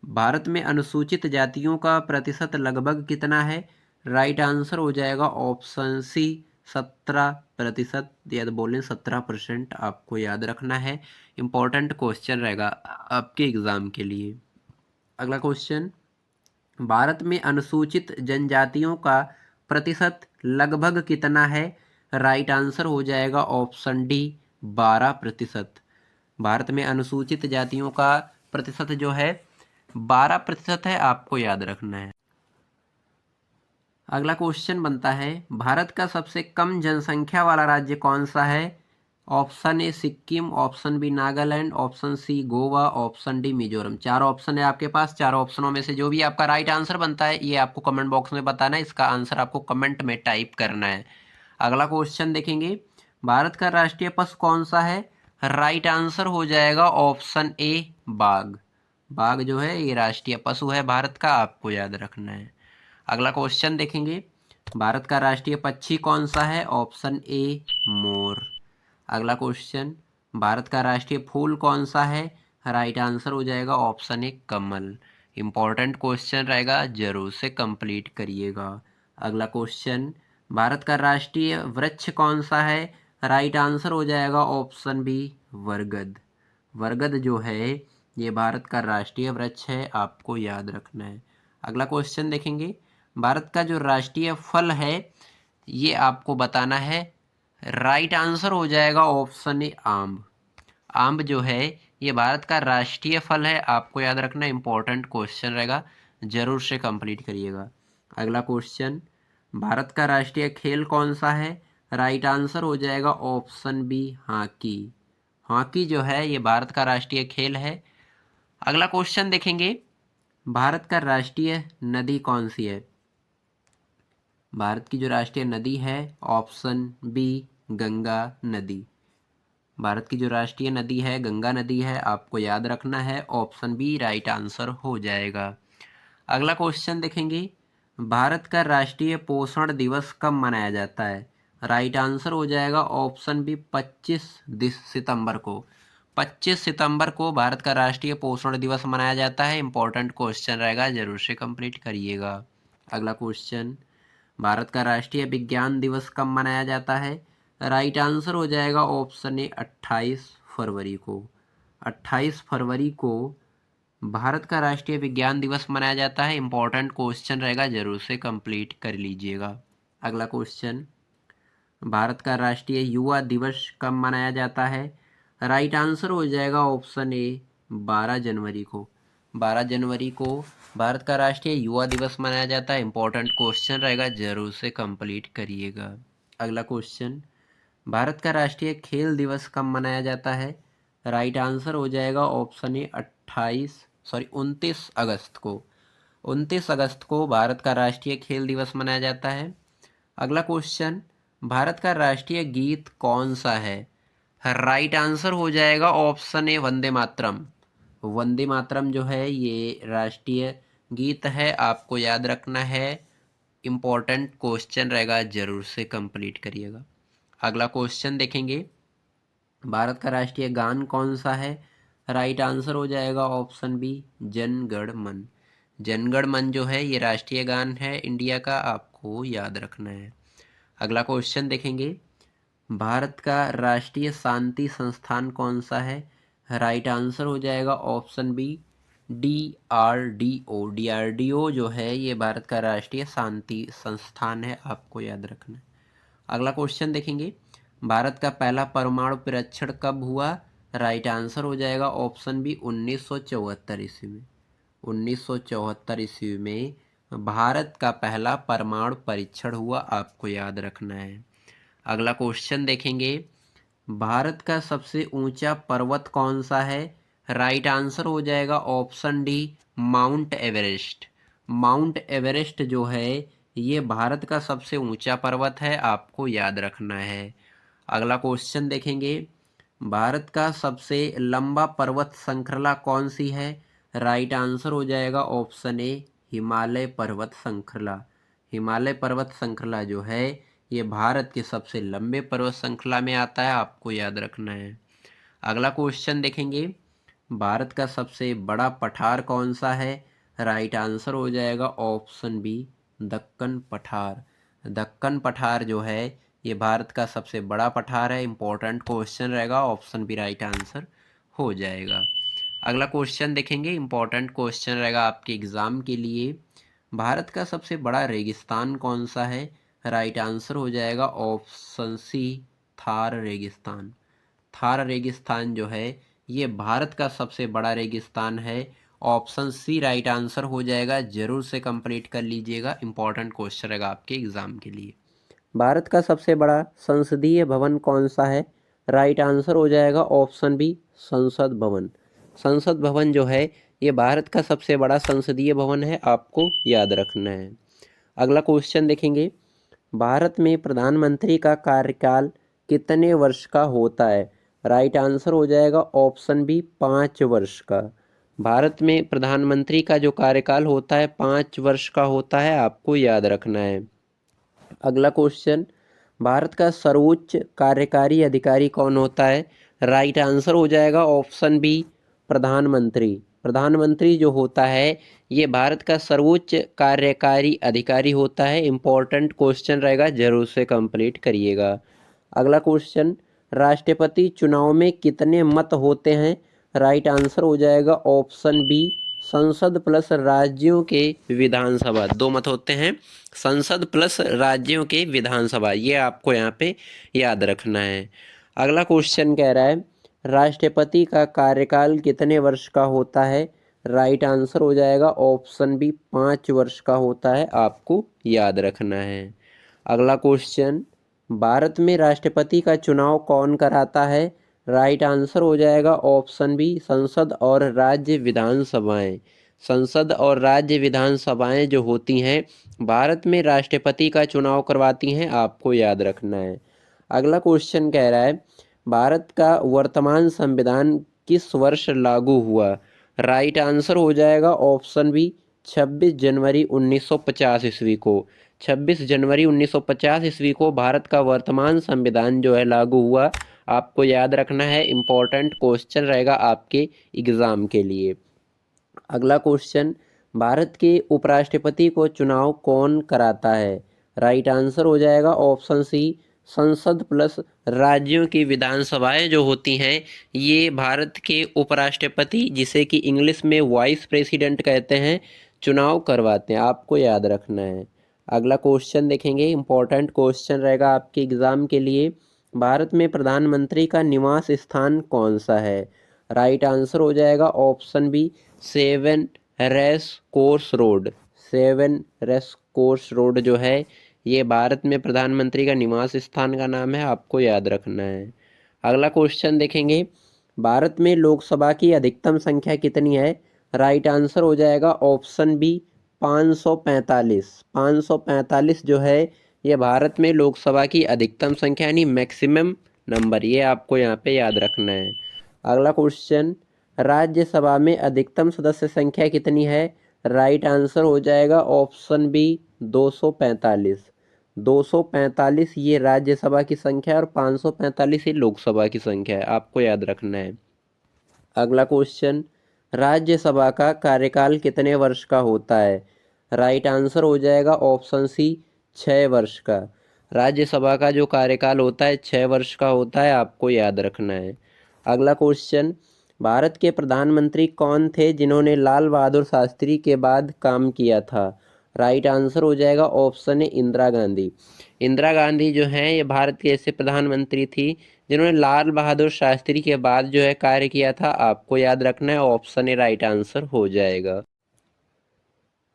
भारत में अनुसूचित जातियों का प्रतिशत लगभग कितना है? राइट आंसर हो जाएगा ऑप्शन सी, 17%, या तो बोलें 17%। आपको याद रखना है, इंपॉर्टेंट क्वेश्चन रहेगा आपके एग्जाम के लिए। अगला क्वेश्चन, भारत में अनुसूचित जनजातियों का प्रतिशत लगभग कितना है? राइट आंसर हो जाएगा ऑप्शन डी, 12%। भारत में अनुसूचित जातियों का प्रतिशत जो है 12% है, आपको याद रखना है। अगला क्वेश्चन बनता है, भारत का सबसे कम जनसंख्या वाला राज्य कौन सा है? Option A Sikkim, option B Nagaland, option C Goa, option D Mizoram. चार ऑप्शन है आपके पास, चारों ऑप्शनों में से जो भी आपका राइट आंसर बनता है ये आपको कमेंट बॉक्स में बताना है, इसका आंसर आपको कमेंट में टाइप करना है। अगला क्वेश्चन देखेंगे, भारत का राष्ट्रीय पशु कौन सा है? राइट आंसर हो जाएगा ऑप्शन ए, बाघ। बाघ जो है ये राष्ट्रीय पशु है भारत का, आपको याद रखना है। अगला क्वेश्चन देखेंगे, भारत का राष्ट्रीय पक्षी कौन सा है? ऑप्शन ए, मोर। अगला क्वेश्चन, भारत का राष्ट्रीय फूल कौन सा है? राइट आंसर हो जाएगा option A, Kamal. Important question रहेगा, जरूर से कंप्लीट करिएगा। अगला क्वेश्चन, भारत का राष्ट्रीय वृक्ष कौन सा है? राइट आंसर हो जाएगा ऑप्शन बी, बरगद। बरगद जो है ये भारत का राष्ट्रीय वृक्ष है, आपको याद रखना है। अगला क्वेश्चन देखेंगे, भारत का जो राष्ट्रीय फल है ये आपको बताना है। राइट आंसर हो जाएगा ऑप्शन ए, आम। आम जो है ये भारत का राष्ट्रीय फल है, आपको याद रखना, इंपॉर्टेंट क्वेश्चन रहेगा, जरूर से कंप्लीट करिएगा। अगला क्वेश्चन, भारत का राष्ट्रीय खेल कौन सा है? राइट आंसर हो जाएगा ऑप्शन बी, हॉकी। हॉकी जो है ये भारत का राष्ट्रीय खेल है। अगला क्वेश्चन देखेंगे, भारत का राष्ट्रीय नदी कौन सी है? भारत की जो राष्ट्रीय नदी है ऑप्शन बी, गंगा नदी। भारत की जो राष्ट्रीय नदी है गंगा नदी है, आपको याद रखना है, ऑप्शन बी राइट आंसर हो जाएगा। अगला क्वेश्चन देखेंगे, भारत का राष्ट्रीय पोषण दिवस कब मनाया जाता है? राइट आंसर हो जाएगा ऑप्शन बी, 25 सितंबर को। 25 सितंबर को भारत का राष्ट्रीय पोषण दिवस मनाया जाता है, इंपॉर्टेंट क्वेश्चन रहेगा, जरूर से कंप्लीट करिएगा। अगला क्वेश्चन, भारत का राष्ट्रीय विज्ञान दिवस कब मनाया जाता है? राइट आंसर हो जाएगा ऑप्शन ए, 28 फरवरी को। 28 फरवरी को भारत का राष्ट्रीय विज्ञान दिवस मनाया जाता है, इंपॉर्टेंट क्वेश्चन रहेगा, जरूर से कंप्लीट कर लीजिएगा। अगला क्वेश्चन, भारत का राष्ट्रीय युवा दिवस कब मनाया जाता है? राइट आंसर हो जाएगा ऑप्शन ए, 12 जनवरी को। 12 जनवरी को भारत का राष्ट्रीय युवा दिवस मनाया जाता है, इंपॉर्टेंट क्वेश्चन रहेगा, जरूर से कंप्लीट करिएगा। अगला क्वेश्चन, भारत का राष्ट्रीय खेल दिवस कब मनाया जाता है? राइट आंसर हो जाएगा ऑप्शन ए, 29 अगस्त को। 29 अगस्त को भारत का राष्ट्रीय खेल दिवस मनाया जाता है। अगला क्वेश्चन, भारत का राष्ट्रीय गीत कौन सा है? राइट आंसर हो जाएगा ऑप्शन ए वंदे मातरम। वंदे मातरम जो है ये राष्ट्रीय गीत है, आपको याद रखना है। इम्पोर्टेंट क्वेश्चन रहेगा, जरूर से कंप्लीट करिएगा। अगला क्वेश्चन देखेंगे, भारत का राष्ट्रीय गान कौन सा है? राइट आंसर हो जाएगा ऑप्शन बी जन गण मन। जन गण मन जो है ये राष्ट्रीय गान है इंडिया का, आपको याद रखना है। अगला क्वेश्चन देखेंगे, भारत का राष्ट्रीय शांति संस्थान कौन सा है? राइट आंसर हो जाएगा ऑप्शन बी DRDO। DRDO जो है ये भारत का राष्ट्रीय शांति संस्थान है, आपको याद रखना है। अगला क्वेश्चन देखेंगे, भारत का पहला परमाणु परीक्षण कब हुआ? राइट आंसर हो जाएगा ऑप्शन बी 1974 ईस्वी में। 1974 ईस्वी में भारत का पहला परमाणु परीक्षण हुआ, आपको याद रखना है। अगला क्वेश्चन देखेंगे, भारत का सबसे ऊंचा पर्वत कौन सा है? राइट आंसर हो जाएगा option D mount Everest. Mount Everest जो है ये भारत का सबसे ऊंचा पर्वत है, आपको याद रखना है। अगला क्वेश्चन देखेंगे, भारत का सबसे लंबा पर्वत श्रृंखला कौन सी है? राइट आंसर हो जाएगा ऑप्शन ए हिमालय पर्वत श्रृंखला। हिमालय पर्वत श्रृंखला जो है ये भारत के सबसे लंबे पर्वत श्रृंखला में आता है, आपको याद रखना है। अगला क्वेश्चन देखेंगे, भारत का सबसे बड़ा पठार कौन सा है? राइट आंसर हो जाएगा ऑप्शन बी दक्कन पठार। दक्कन पठार जो है ये भारत का सबसे बड़ा पठार है। इंपॉर्टेंट क्वेश्चन रहेगा, ऑप्शन बी राइट आंसर हो जाएगा। अगला क्वेश्चन देखेंगे, इंपॉर्टेंट क्वेश्चन रहेगा आपके एग्जाम के लिए, भारत का सबसे बड़ा रेगिस्तान कौन सा है? राइट आंसर हो जाएगा ऑप्शन सी थार रेगिस्तान। थार रेगिस्तान जो है ये भारत का सबसे बड़ा रेगिस्तान है, ऑप्शन सी राइट आंसर हो जाएगा। जरूर से कंप्लीट कर लीजिएगा, इंपॉर्टेंट क्वेश्चन रहेगा आपके एग्जाम के लिए। भारत का सबसे बड़ा संसदीय भवन कौन सा है? राइट आंसर हो जाएगा ऑप्शन बी संसद भवन। संसद भवन जो है ये भारत का सबसे बड़ा संसदीय भवन है, आपको याद रखना है। अगला क्वेश्चन देखेंगे, भारत में प्रधानमंत्री का कार्यकाल कितने वर्ष का होता है? राइट आंसर हो जाएगा ऑप्शन बी 5 वर्ष का। भारत में प्रधानमंत्री का जो कार्यकाल होता है 5 वर्ष का होता है, आपको याद रखना है। अगला क्वेश्चन, भारत का सर्वोच्च कार्यकारी अधिकारी कौन होता है? राइट आंसर हो जाएगा ऑप्शन बी प्रधानमंत्री। प्रधानमंत्री जो होता है ये भारत का सर्वोच्च कार्यकारी अधिकारी होता है। इंपॉर्टेंट क्वेश्चन रहेगा, जरूर से कंप्लीट करिएगा। अगला क्वेश्चन, राष्ट्रपति चुनाव में कितने मत होते हैं? राइट आंसर हो जाएगा ऑप्शन बी संसद प्लस राज्यों के विधानसभा। 2 मत होते हैं, संसद प्लस राज्यों के विधानसभा, ये आपको यहाँ पे याद रखना है। अगला क्वेश्चन कह रहा है, राष्ट्रपति का कार्यकाल कितने वर्ष का होता है? राइट आंसर हो जाएगा ऑप्शन बी 5 वर्ष का होता है, आपको याद रखना है। अगला क्वेश्चन, भारत में राष्ट्रपति का चुनाव कौन कराता है? राइट आंसर हो जाएगा ऑप्शन बी संसद और राज्य विधानसभाएं। संसद और राज्य विधानसभाएं जो होती हैं भारत में राष्ट्रपति का चुनाव करवाती हैं, आपको याद रखना है। अगला क्वेश्चन कह रहा है, भारत का वर्तमान संविधान किस वर्ष लागू हुआ? राइट आंसर हो जाएगा ऑप्शन बी 26 जनवरी 1950 ईस्वी को। 26 जनवरी 1950 ईस्वी को भारत का वर्तमान संविधान जो है लागू हुआ, आपको याद रखना है। इम्पोर्टेंट क्वेश्चन रहेगा आपके एग्जाम के लिए। अगला क्वेश्चन, भारत के उपराष्ट्रपति को चुनाव कौन कराता है? राइट आंसर हो जाएगा ऑप्शन सी संसद प्लस राज्यों की विधानसभाएं जो होती हैं ये भारत के उपराष्ट्रपति, जिसे कि इंग्लिश में वाइस प्रेसिडेंट कहते हैं, चुनाव करवाते हैं, आपको याद रखना है। अगला क्वेश्चन देखेंगे, इंपॉर्टेंट क्वेश्चन रहेगा आपके एग्जाम के लिए, भारत में प्रधानमंत्री का निवास स्थान कौन सा है? राइट आंसर हो जाएगा option B 7 race course road. 7 race course road जो है ये भारत में प्रधानमंत्री का निवास स्थान का नाम है, आपको याद रखना है। अगला क्वेश्चन देखेंगे, भारत में लोकसभा की अधिकतम संख्या कितनी है? राइट आंसर हो जाएगा ऑप्शन बी 545। 545 जो है ये भारत में लोकसभा की अधिकतम संख्या यानी मैक्सिमम नंबर, ये आपको यहाँ पे याद रखना है। अगला क्वेश्चन, राज्यसभा में अधिकतम सदस्य संख्या कितनी है? राइट आंसर हो जाएगा ऑप्शन बी 245। 245 ये राज्यसभा की संख्या है और 545 ये लोकसभा की संख्या है, आपको याद रखना है। अगला क्वेश्चन, राज्यसभा का कार्यकाल कितने वर्ष का होता है? राइट आंसर हो जाएगा ऑप्शन सी 6 वर्ष का। राज्यसभा का जो कार्यकाल होता है 6 वर्ष का होता है, आपको याद रखना है। अगला क्वेश्चन, भारत के प्रधानमंत्री कौन थे जिन्होंने लाल बहादुर शास्त्री के बाद काम किया था? राइट आंसर हो जाएगा ऑप्शन ए इंदिरा गांधी। इंदिरा गांधी जो हैं ये भारत की ऐसे प्रधानमंत्री थी जिन्होंने लाल बहादुर शास्त्री के बाद जो है कार्य किया था, आपको याद रखना है, ऑप्शन ए राइट आंसर हो जाएगा।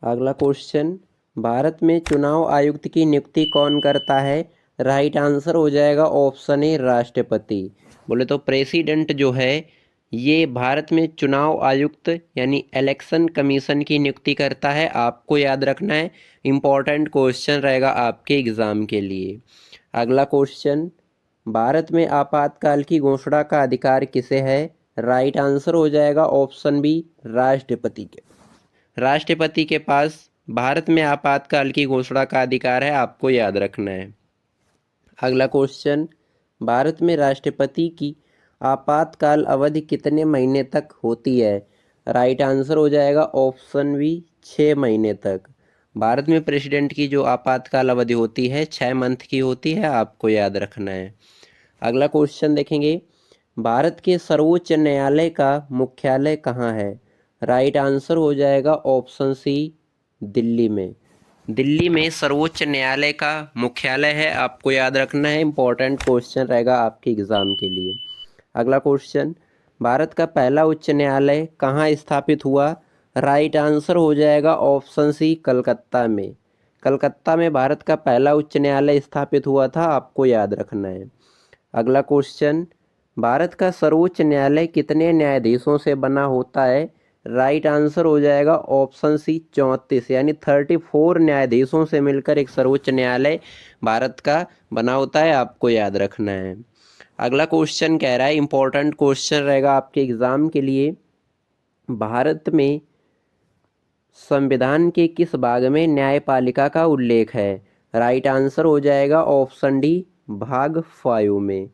अगला क्वेश्चन, भारत में चुनाव आयुक्त की नियुक्ति कौन करता है? राइट आंसर हो जाएगा ऑप्शन ए राष्ट्रपति। बोले तो प्रेसिडेंट जो है ये भारत में चुनाव आयुक्त यानी इलेक्शन कमीशन की नियुक्ति करता है, आपको याद रखना है, इम्पॉर्टेंट क्वेश्चन रहेगा आपके एग्ज़ाम के लिए। अगला क्वेश्चन, भारत में आपातकाल की घोषणा का अधिकार किसे है? राइट आंसर हो जाएगा ऑप्शन बी राष्ट्रपति के। राष्ट्रपति के पास भारत में आपातकाल की घोषणा का अधिकार है, आपको याद रखना है। अगला क्वेश्चन, भारत में राष्ट्रपति की आपातकाल अवधि कितने महीने तक होती है? राइट आंसर हो जाएगा ऑप्शन बी 6 महीने तक। भारत में प्रेसिडेंट की जो आपातकाल अवधि होती है 6 मंथ की होती है, आपको याद रखना है। अगला क्वेश्चन देखेंगे, भारत के सर्वोच्च न्यायालय का मुख्यालय कहाँ है? राइट आंसर हो जाएगा ऑप्शन सी दिल्ली में। दिल्ली में सर्वोच्च न्यायालय का मुख्यालय है, आपको याद रखना है, इंपॉर्टेंट क्वेश्चन रहेगा आपके एग्जाम के लिए। अगला क्वेश्चन, भारत का पहला उच्च न्यायालय कहाँ स्थापित हुआ? राइट आंसर हो जाएगा ऑप्शन सी कलकत्ता में। कलकत्ता में भारत का पहला उच्च न्यायालय स्थापित हुआ था, आपको याद रखना है। अगला क्वेश्चन, भारत का सर्वोच्च न्यायालय कितने न्यायाधीशों से बना होता है? राइट आंसर हो जाएगा ऑप्शन सी 34 यानी 34 न्यायाधीशों से मिलकर एक सर्वोच्च न्यायालय भारत का बना होता है, आपको याद रखना है। अगला क्वेश्चन कह रहा है, इंपॉर्टेंट क्वेश्चन रहेगा आपके एग्जाम के लिए, भारत में संविधान के किस भाग में न्यायपालिका का उल्लेख है? राइट आंसर हो जाएगा ऑप्शन डी भाग 5 में।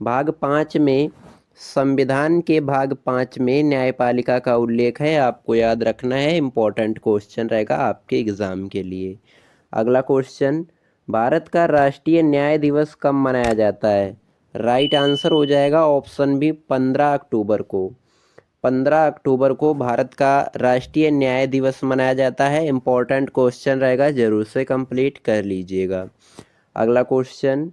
भाग 5 में, संविधान के भाग 5 में न्यायपालिका का उल्लेख है, आपको याद रखना है, इंपॉर्टेंट क्वेश्चन रहेगा आपके एग्जाम के लिए। अगला क्वेश्चन, भारत का राष्ट्रीय न्याय दिवस कब मनाया जाता है? राइट आंसर हो जाएगा ऑप्शन बी 15 अक्टूबर को। 15 अक्टूबर को भारत का राष्ट्रीय न्याय दिवस मनाया जाता है, इंपॉर्टेंट क्वेश्चन रहेगा, जरूर से कंप्लीट कर लीजिएगा। अगला क्वेश्चन,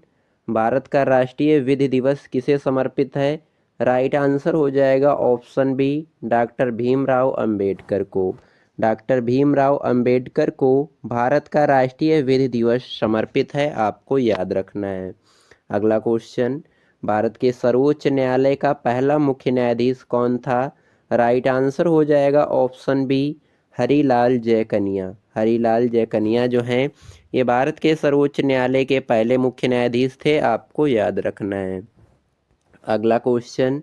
भारत का राष्ट्रीय विधि दिवस किसे समर्पित है? राइट आंसर हो जाएगा option B doctor Bhimrao Ambedkar को। डॉक्टर भीमराव अंबेडकर को भारत का राष्ट्रीय विधि दिवस समर्पित है, आपको याद रखना है। अगला क्वेश्चन, भारत के सर्वोच्च न्यायालय का पहला मुख्य न्यायाधीश कौन था? राइट आंसर हो जाएगा ऑप्शन बी हरिलाल जयकनिया। हरिलाल जयकनिया जो हैं ये भारत के सर्वोच्च न्यायालय के पहले मुख्य न्यायाधीश थे, आपको याद रखना है। अगला क्वेश्चन,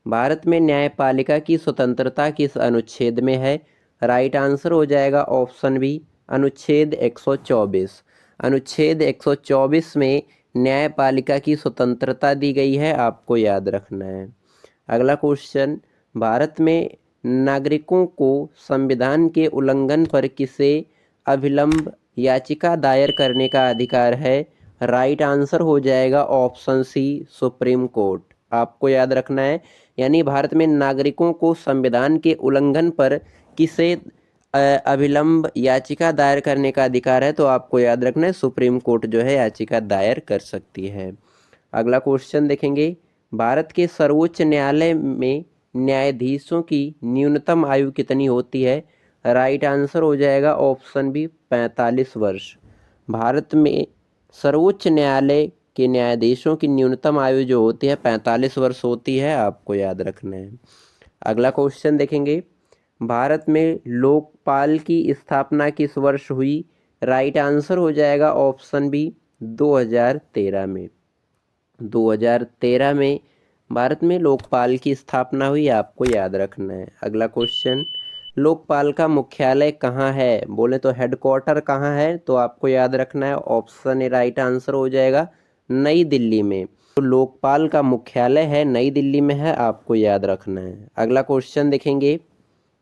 भारत में न्यायपालिका की स्वतंत्रता किस अनुच्छेद में है? राइट आंसर हो जाएगा ऑप्शन बी अनुच्छेद 124। अनुच्छेद 124 में न्यायपालिका की स्वतंत्रता दी गई है, आपको याद रखना है। अगला क्वेश्चन, भारत में नागरिकों को संविधान के उल्लंघन पर किसे अविलंब याचिका दायर करने का अधिकार है? राइट आंसर हो जाएगा ऑप्शन सी सुप्रीम कोर्ट, आपको याद रखना है। यानी भारत में नागरिकों को संविधान के उल्लंघन पर किसे अविलंब याचिका दायर करने का अधिकार है, तो आपको याद रखना है सुप्रीम कोर्ट जो है याचिका दायर कर सकती है। अगला क्वेश्चन देखेंगे, भारत के सर्वोच्च न्यायालय में न्यायाधीशों की न्यूनतम आयु कितनी होती है? राइट आंसर हो जाएगा ऑप्शन बी 45 वर्ष। भारत में सर्वोच्च न्यायालय के न्यायाधीशों की न्यूनतम आयु जो होती है 45 वर्ष होती है, आपको याद रखना है। अगला क्वेश्चन देखेंगे, भारत में लोकपाल की स्थापना किस वर्ष हुई? राइट आंसर हो जाएगा ऑप्शन बी 2013 में। 2013 में भारत में लोकपाल की स्थापना हुई, आपको याद रखना है। अगला क्वेश्चन, लोकपाल का मुख्यालय कहाँ है? बोले तो हेडक्वार्टर कहाँ है? तो आपको याद रखना है, ऑप्शन ए राइट आंसर हो जाएगा, नई दिल्ली में। तो लोकपाल का मुख्यालय है नई दिल्ली में है, आपको याद रखना है। अगला क्वेश्चन देखेंगे,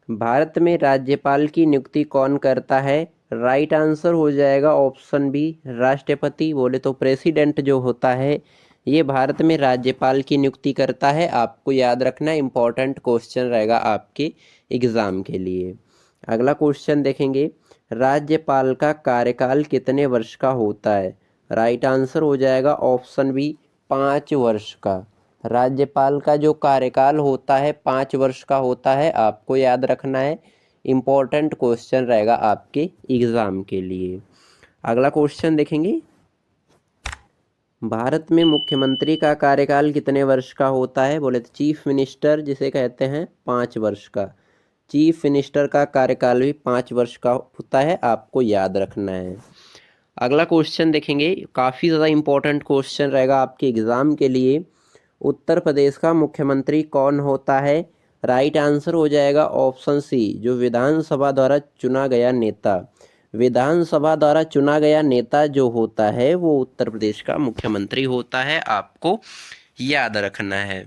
भारत में राज्यपाल की नियुक्ति कौन करता है? राइट आंसर हो जाएगा ऑप्शन बी, राष्ट्रपति। बोले तो प्रेसिडेंट जो होता है ये भारत में राज्यपाल की नियुक्ति करता है, आपको याद रखना, इंपॉर्टेंट क्वेश्चन रहेगा आपके एग्जाम के लिए। अगला क्वेश्चन देखेंगे, राज्यपाल का कार्यकाल कितने वर्ष का होता है? राइट आंसर हो जाएगा ऑप्शन बी, 5 वर्ष का। राज्यपाल का जो कार्यकाल होता है 5 वर्ष का होता है, आपको याद रखना है, इम्पोर्टेंट क्वेश्चन रहेगा आपके एग्जाम के लिए। अगला क्वेश्चन देखेंगे, भारत में मुख्यमंत्री का कार्यकाल कितने वर्ष का होता है? बोले तो चीफ मिनिस्टर जिसे कहते हैं 5 वर्ष का। चीफ मिनिस्टर का कार्यकाल भी 5 वर्ष का होता है, आपको याद रखना है। अगला क्वेश्चन देखेंगे, काफ़ी ज़्यादा इंपॉर्टेंट क्वेश्चन रहेगा आपके एग्ज़ाम के लिए। उत्तर प्रदेश का मुख्यमंत्री कौन होता है? राइट आंसर हो जाएगा ऑप्शन सी, जो विधानसभा द्वारा चुना गया नेता। विधानसभा द्वारा चुना गया नेता जो होता है वो उत्तर प्रदेश का मुख्यमंत्री होता है, आपको याद रखना है।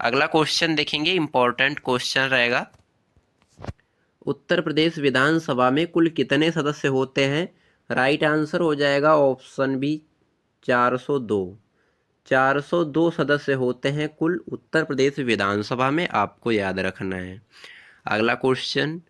अगला क्वेश्चन देखेंगे, इंपॉर्टेंट क्वेश्चन रहेगा, उत्तर प्रदेश विधानसभा में कुल कितने सदस्य होते हैं? राइट आंसर हो जाएगा ऑप्शन बी, 402। 402 सदस्य होते हैं कुल उत्तर प्रदेश विधानसभा में, आपको याद रखना है। अगला क्वेश्चन,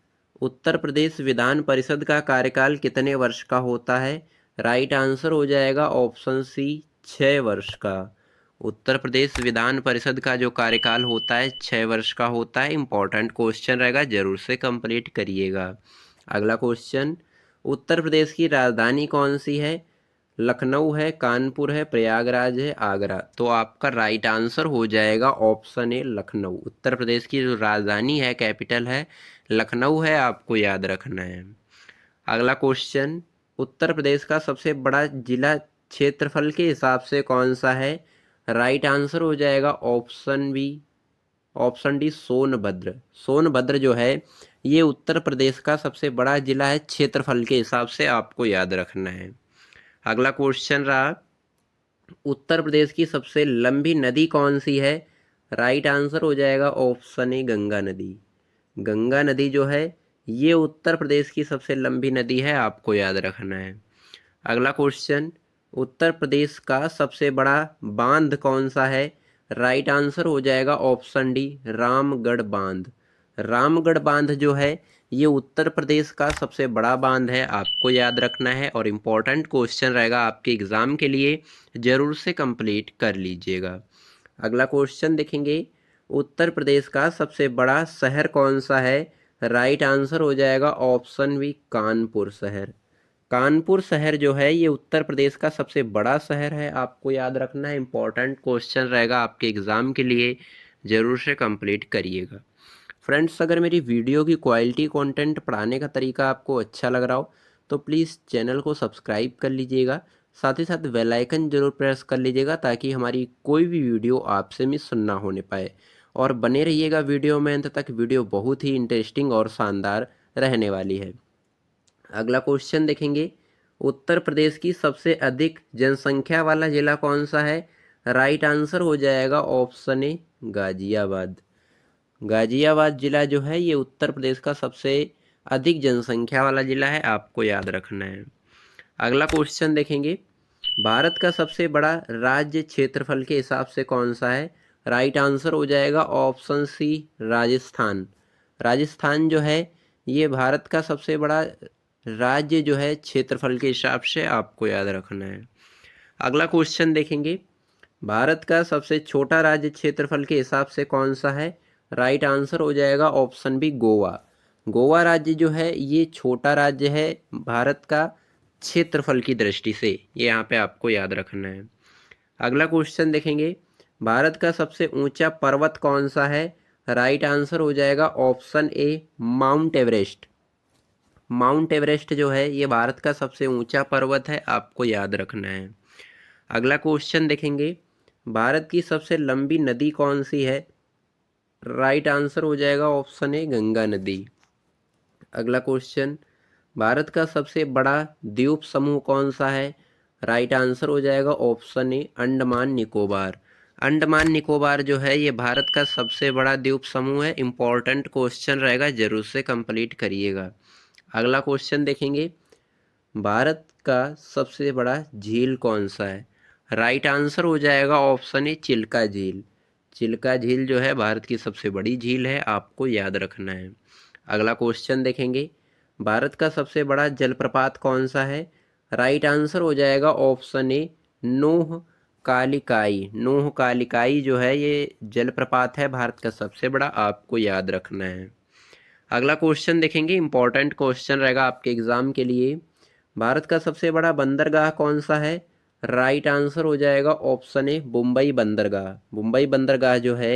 उत्तर प्रदेश विधान परिषद का कार्यकाल कितने वर्ष का होता है? राइट आंसर हो जाएगा ऑप्शन सी, 6 वर्ष का। उत्तर प्रदेश विधान परिषद का जो कार्यकाल होता है 6 वर्ष का होता है, इंपॉर्टेंट क्वेश्चन रहेगा, जरूर से कंप्लीट करिएगा। अगला क्वेश्चन, उत्तर प्रदेश की राजधानी कौन सी है? लखनऊ है, कानपुर है, प्रयागराज है, आगरा। तो आपका राइट आंसर हो जाएगा ऑप्शन ए, लखनऊ। उत्तर प्रदेश की जो राजधानी है, कैपिटल है, लखनऊ है, आपको याद रखना है। अगला क्वेश्चन, उत्तर प्रदेश का सबसे बड़ा जिला क्षेत्रफल के हिसाब से कौन सा है? राइट आंसर हो जाएगा option B, option D, Sonbhadra. Sonbhadra जो है ये उत्तर प्रदेश का सबसे बड़ा जिला है क्षेत्रफल के हिसाब से, आपको याद रखना है। अगला क्वेश्चन रहा, उत्तर प्रदेश की सबसे लंबी नदी कौन सी है? राइट आंसर हो जाएगा ऑप्शन ए, गंगा नदी। गंगा नदी जो है ये उत्तर प्रदेश की सबसे लंबी नदी है, आपको याद रखना है। अगला क्वेश्चन, उत्तर प्रदेश का सबसे बड़ा बांध कौन सा है? राइट आंसर हो जाएगा ऑप्शन डी, रामगढ़ बांध। रामगढ़ बांध जो है ये उत्तर प्रदेश का सबसे बड़ा बांध है, आपको याद रखना है, और इम्पोर्टेंट क्वेश्चन रहेगा आपके एग्ज़ाम के लिए, ज़रूर से कंप्लीट कर लीजिएगा। अगला क्वेश्चन देखेंगे, उत्तर प्रदेश का सबसे बड़ा शहर कौन सा है? राइट आंसर हो जाएगा ऑप्शन बी, कानपुर शहर। कानपुर शहर जो है ये उत्तर प्रदेश का सबसे बड़ा शहर है, आपको याद रखना है, इंपॉर्टेंट क्वेश्चन रहेगा आपके एग्ज़ाम के लिए, ज़रूर से कंप्लीट करिएगा। फ्रेंड्स, अगर मेरी वीडियो की क्वालिटी, कंटेंट पढ़ाने का तरीका आपको अच्छा लग रहा हो तो प्लीज़ चैनल को सब्सक्राइब कर लीजिएगा, साथ ही साथ बेल आइकन जरूर प्रेस कर लीजिएगा ताकि हमारी कोई भी वीडियो आपसे मिस ना होने पाए। और बने रहिएगा वीडियो में अंत तक, वीडियो बहुत ही इंटरेस्टिंग और शानदार रहने वाली है। अगला क्वेश्चन देखेंगे, उत्तर प्रदेश की सबसे अधिक जनसंख्या वाला जिला कौन सा है? राइट आंसर हो जाएगा ऑप्शन ए, गाजियाबाद। गाजियाबाद जिला जो है ये उत्तर प्रदेश का सबसे अधिक जनसंख्या वाला जिला है, आपको याद रखना है। अगला क्वेश्चन देखेंगे, भारत का सबसे बड़ा राज्य क्षेत्रफल के हिसाब से कौन सा है? राइट आंसर हो जाएगा ऑप्शन सी, राजस्थान। राजस्थान जो है ये भारत का सबसे बड़ा राज्य जो है क्षेत्रफल के हिसाब से, आपको याद रखना है। अगला क्वेश्चन देखेंगे, भारत का सबसे छोटा राज्य क्षेत्रफल के हिसाब से कौन सा है? राइट आंसर हो जाएगा ऑप्शन बी, गोवा। गोवा राज्य जो है ये छोटा राज्य है भारत का क्षेत्रफल की दृष्टि से, ये यहाँ पे आपको याद रखना है। अगला क्वेश्चन देखेंगे, भारत का सबसे ऊंचा पर्वत कौन सा है? राइट आंसर हो जाएगा option A, mount Everest. Mount Everest जो है ये भारत का सबसे ऊंचा पर्वत है, आपको याद रखना है। अगला क्वेश्चन देखेंगे, भारत की सबसे लंबी नदी कौन सी है? राइट आंसर हो जाएगा ऑप्शन ए गंगा नदी। अगला क्वेश्चन, भारत का सबसे बड़ा द्वीप समूह कौन सा है? राइट आंसर हो जाएगा ऑप्शन ए अंडमान निकोबार। अंडमान निकोबार जो है ये भारत का सबसे बड़ा द्वीप समूह है। इंपॉर्टेंट क्वेश्चन रहेगा, जरूर से कंप्लीट करिएगा। अगला क्वेश्चन देखेंगे, भारत का सबसे बड़ा झील कौन सा है? राइट आंसर हो जाएगा ऑप्शन ए चिल्का झील। चिल्का झील जो है भारत की सबसे बड़ी झील है, आपको याद रखना है। अगला क्वेश्चन देखेंगे, भारत का सबसे बड़ा जलप्रपात कौन सा है? राइट आंसर हो जाएगा ऑप्शन ए नूह कालिकाई। नूह कालिकाई जो है ये जलप्रपात है भारत का सबसे बड़ा, आपको याद रखना है। अगला क्वेश्चन देखेंगे, इंपॉर्टेंट क्वेश्चन रहेगा आपके एग्जाम के लिए। भारत का सबसे बड़ा बंदरगाह कौन सा है? राइट आंसर हो जाएगा ऑप्शन ए मुंबई बंदरगाह। मुंबई बंदरगाह जो है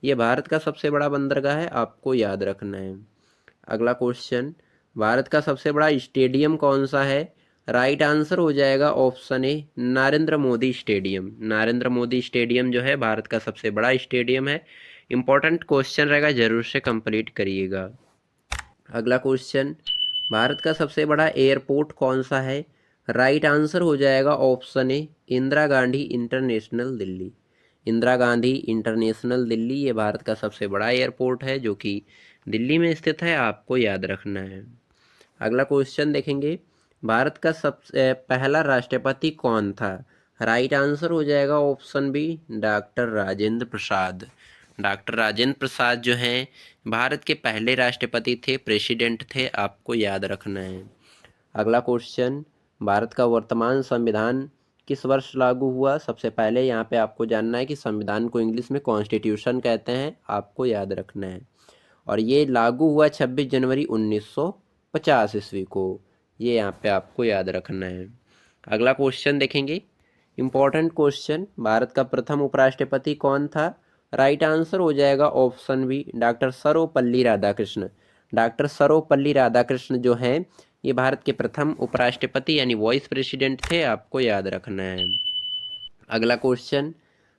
ये भारत का सबसे बड़ा बंदरगाह है, आपको याद रखना है। अगला क्वेश्चन, भारत का सबसे बड़ा स्टेडियम कौन सा है? राइट आंसर हो जाएगा option A Narendra Modi stadium. Narendra Modi stadium जो है भारत का सबसे बड़ा स्टेडियम है। इंपॉर्टेंट क्वेश्चन रहेगा, जरूर से कंप्लीट करिएगा। अगला क्वेश्चन, भारत का सबसे बड़ा एयरपोर्ट कौन सा है? राइट आंसर हो जाएगा option A Indira Gandhi international Delhi. Indira Gandhi international Delhi ये भारत का सबसे बड़ा एयरपोर्ट है जो कि दिल्ली में स्थित है, आपको याद रखना है। अगला क्वेश्चन देखेंगे, भारत का सबसे पहला राष्ट्रपति कौन था? राइट आंसर हो जाएगा option B doctor Rajendra Prasad. Doctor Rajendra Prasad जो हैं भारत के पहले राष्ट्रपति थे, प्रेसिडेंट थे, आपको याद रखना है। अगला क्वेश्चन, भारत का वर्तमान संविधान किस वर्ष लागू हुआ? सबसे पहले यहाँ पे आपको जानना है कि संविधान को इंग्लिश में कॉन्स्टिट्यूशन कहते हैं, आपको याद रखना है। और ये लागू हुआ 26 जनवरी 1950 ईस्वी को, ये यहाँ पे आपको याद रखना है। अगला क्वेश्चन देखेंगे, इम्पोर्टेंट क्वेश्चन, भारत का प्रथम उपराष्ट्रपति कौन था? राइट आंसर हो जाएगा option B doctor Sarvepalli Radhakrishna. Doctor Sarvepalli Radhakrishna जो हैं ये भारत के प्रथम उपराष्ट्रपति यानी वाइस प्रेसिडेंट थे, आपको याद रखना है। अगला क्वेश्चन,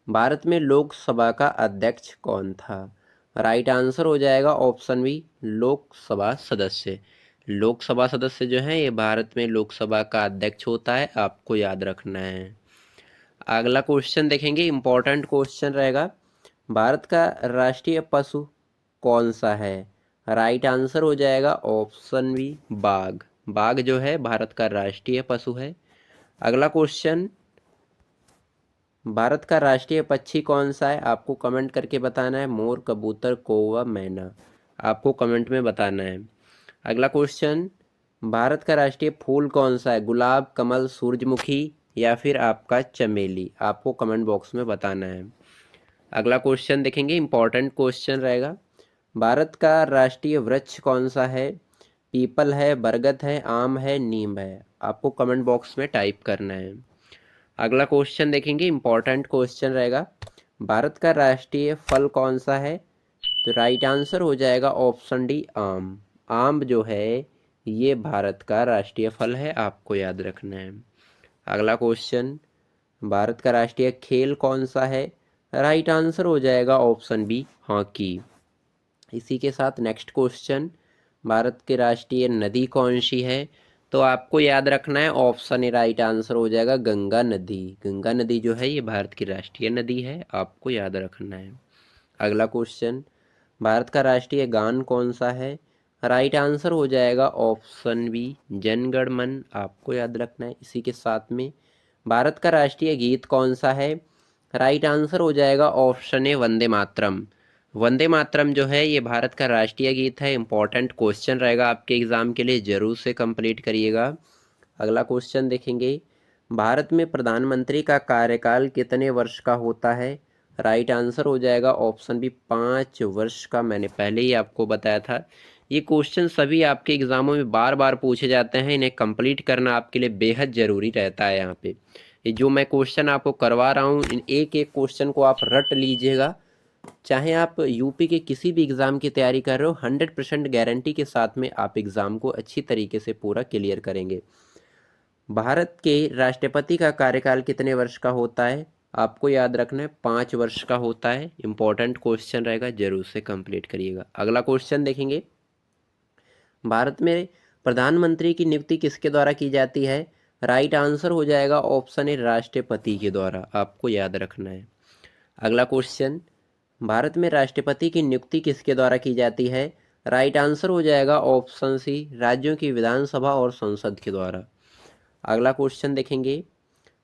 भारत में लोकसभा का अध्यक्ष कौन था? राइट आंसर हो जाएगा ऑप्शन बी लोकसभा सदस्य। लोकसभा सदस्य जो है ये भारत में लोकसभा का अध्यक्ष होता है, आपको याद रखना है। अगला क्वेश्चन देखेंगे, इंपॉर्टेंट क्वेश्चन रहेगा, भारत का राष्ट्रीय पशु कौन सा है? राइट आंसर हो जाएगा ऑप्शन बी बाघ। बाघ जो है भारत का राष्ट्रीय पशु है। अगला क्वेश्चन, भारत का राष्ट्रीय पक्षी कौन सा है? आपको कमेंट करके बताना है। मोर, कबूतर, कौवा, मैना, आपको कमेंट में बताना है। अगला क्वेश्चन, भारत का राष्ट्रीय फूल कौन सा है? गुलाब, कमल, सूरजमुखी या फिर आपका चमेली, आपको कमेंट बॉक्स में बताना है। अगला क्वेश्चन देखेंगे, इंपॉर्टेंट क्वेश्चन रहेगा, भारत का राष्ट्रीय वृक्ष कौन सा है? पीपल है, बरगद है, आम है, नीम है, आपको कमेंट बॉक्स में टाइप करना है। अगला क्वेश्चन देखेंगे, इंपॉर्टेंट क्वेश्चन रहेगा, भारत का राष्ट्रीय फल कौन सा है? तो राइट आंसर हो जाएगा ऑप्शन डी आम। आम जो है ये भारत का राष्ट्रीय फल है, आपको याद रखना है। अगला क्वेश्चन, भारत का राष्ट्रीय खेल कौन सा है? राइट आंसर हो जाएगा ऑप्शन बी हॉकी। इसी के साथ नेक्स्ट क्वेश्चन, भारत की राष्ट्रीय नदी कौन सी है? तो आपको याद रखना है ऑप्शन ए राइट आंसर हो जाएगा गंगा नदी। गंगा नदी जो है ये भारत की राष्ट्रीय नदी है, आपको याद रखना है। अगला क्वेश्चन, भारत का राष्ट्रीय गान कौन सा है? राइट आंसर हो जाएगा ऑप्शन बी जन गण मन, आपको याद रखना है। इसी के साथ में भारत का राष्ट्रीय गीत कौन सा है? राइट आंसर हो जाएगा ऑप्शन ए वंदे मातरम। वंदे मातरम जो है ये भारत का राष्ट्रीय गीत है। इंपॉर्टेंट क्वेश्चन रहेगा आपके एग्जाम के लिए, जरूर से कंप्लीट करिएगा। अगला क्वेश्चन देखेंगे, भारत में प्रधानमंत्री का कार्यकाल कितने वर्ष का होता है? राइट आंसर हो जाएगा ऑप्शन बी 5 वर्ष का। मैंने पहले ही आपको बताया था, ये क्वेश्चन सभी आपके एग्जामों में बार बार पूछे जाते हैं, इन्हें कंप्लीट करना आपके लिए बेहद ज़रूरी रहता है। यहाँ पे ये जो मैं क्वेश्चन आपको करवा रहा हूँ, इन एक एक क्वेश्चन को आप रट लीजिएगा। चाहे आप यूपी के किसी भी एग्ज़ाम की तैयारी कर रहे हो, 100% गारंटी के साथ में आप एग्ज़ाम को अच्छी तरीके से पूरा क्लियर करेंगे। भारत के राष्ट्रपति का कार्यकाल कितने वर्ष का होता है? आपको याद रखना है 5 वर्ष का होता है। इंपॉर्टेंट क्वेश्चन रहेगा, जरूर से कंप्लीट करिएगा। अगला क्वेश्चन देखेंगे, भारत में प्रधानमंत्री की नियुक्ति किसके द्वारा की जाती है? राइट आंसर हो जाएगा ऑप्शन ए, राष्ट्रपति के द्वारा। आपको याद रखना है। अगला क्वेश्चन, भारत में राष्ट्रपति की नियुक्ति किसके द्वारा की जाती है? राइट आंसर हो जाएगा ऑप्शन सी, राज्यों की विधानसभा और संसद के द्वारा। अगला क्वेश्चन देखेंगे,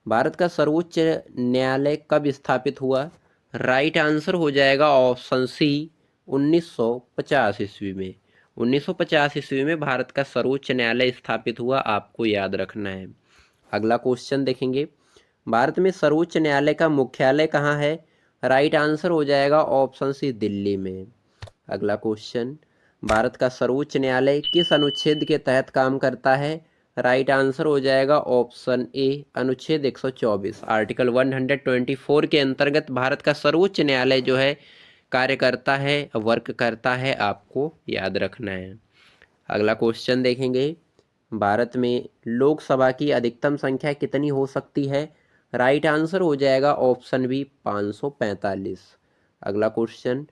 भारत का सर्वोच्च न्यायालय कब स्थापित हुआ? राइट आंसर हो जाएगा ऑप्शन सी, 1950 ईस्वी में। 1950 ईस्वी में भारत का सर्वोच्च न्यायालय स्थापित हुआ, आपको याद रखना है। अगला क्वेश्चन देखेंगे, भारत में सर्वोच्च न्यायालय का मुख्यालय कहाँ है? राइट आंसर हो जाएगा ऑप्शन सी, दिल्ली में। अगला क्वेश्चन, भारत का सर्वोच्च न्यायालय किस अनुच्छेद के तहत काम करता है? राइट आंसर हो जाएगा ऑप्शन ए, अनुच्छेद 124, आर्टिकल 124 के अंतर्गत भारत का सर्वोच्च न्यायालय जो है कार्य करता है, वर्क करता है, आपको याद रखना है। अगला क्वेश्चन देखेंगे, भारत में लोकसभा की अधिकतम संख्या कितनी हो सकती है? राइट आंसर हो जाएगा ऑप्शन बी, 545। अगला क्वेश्चन,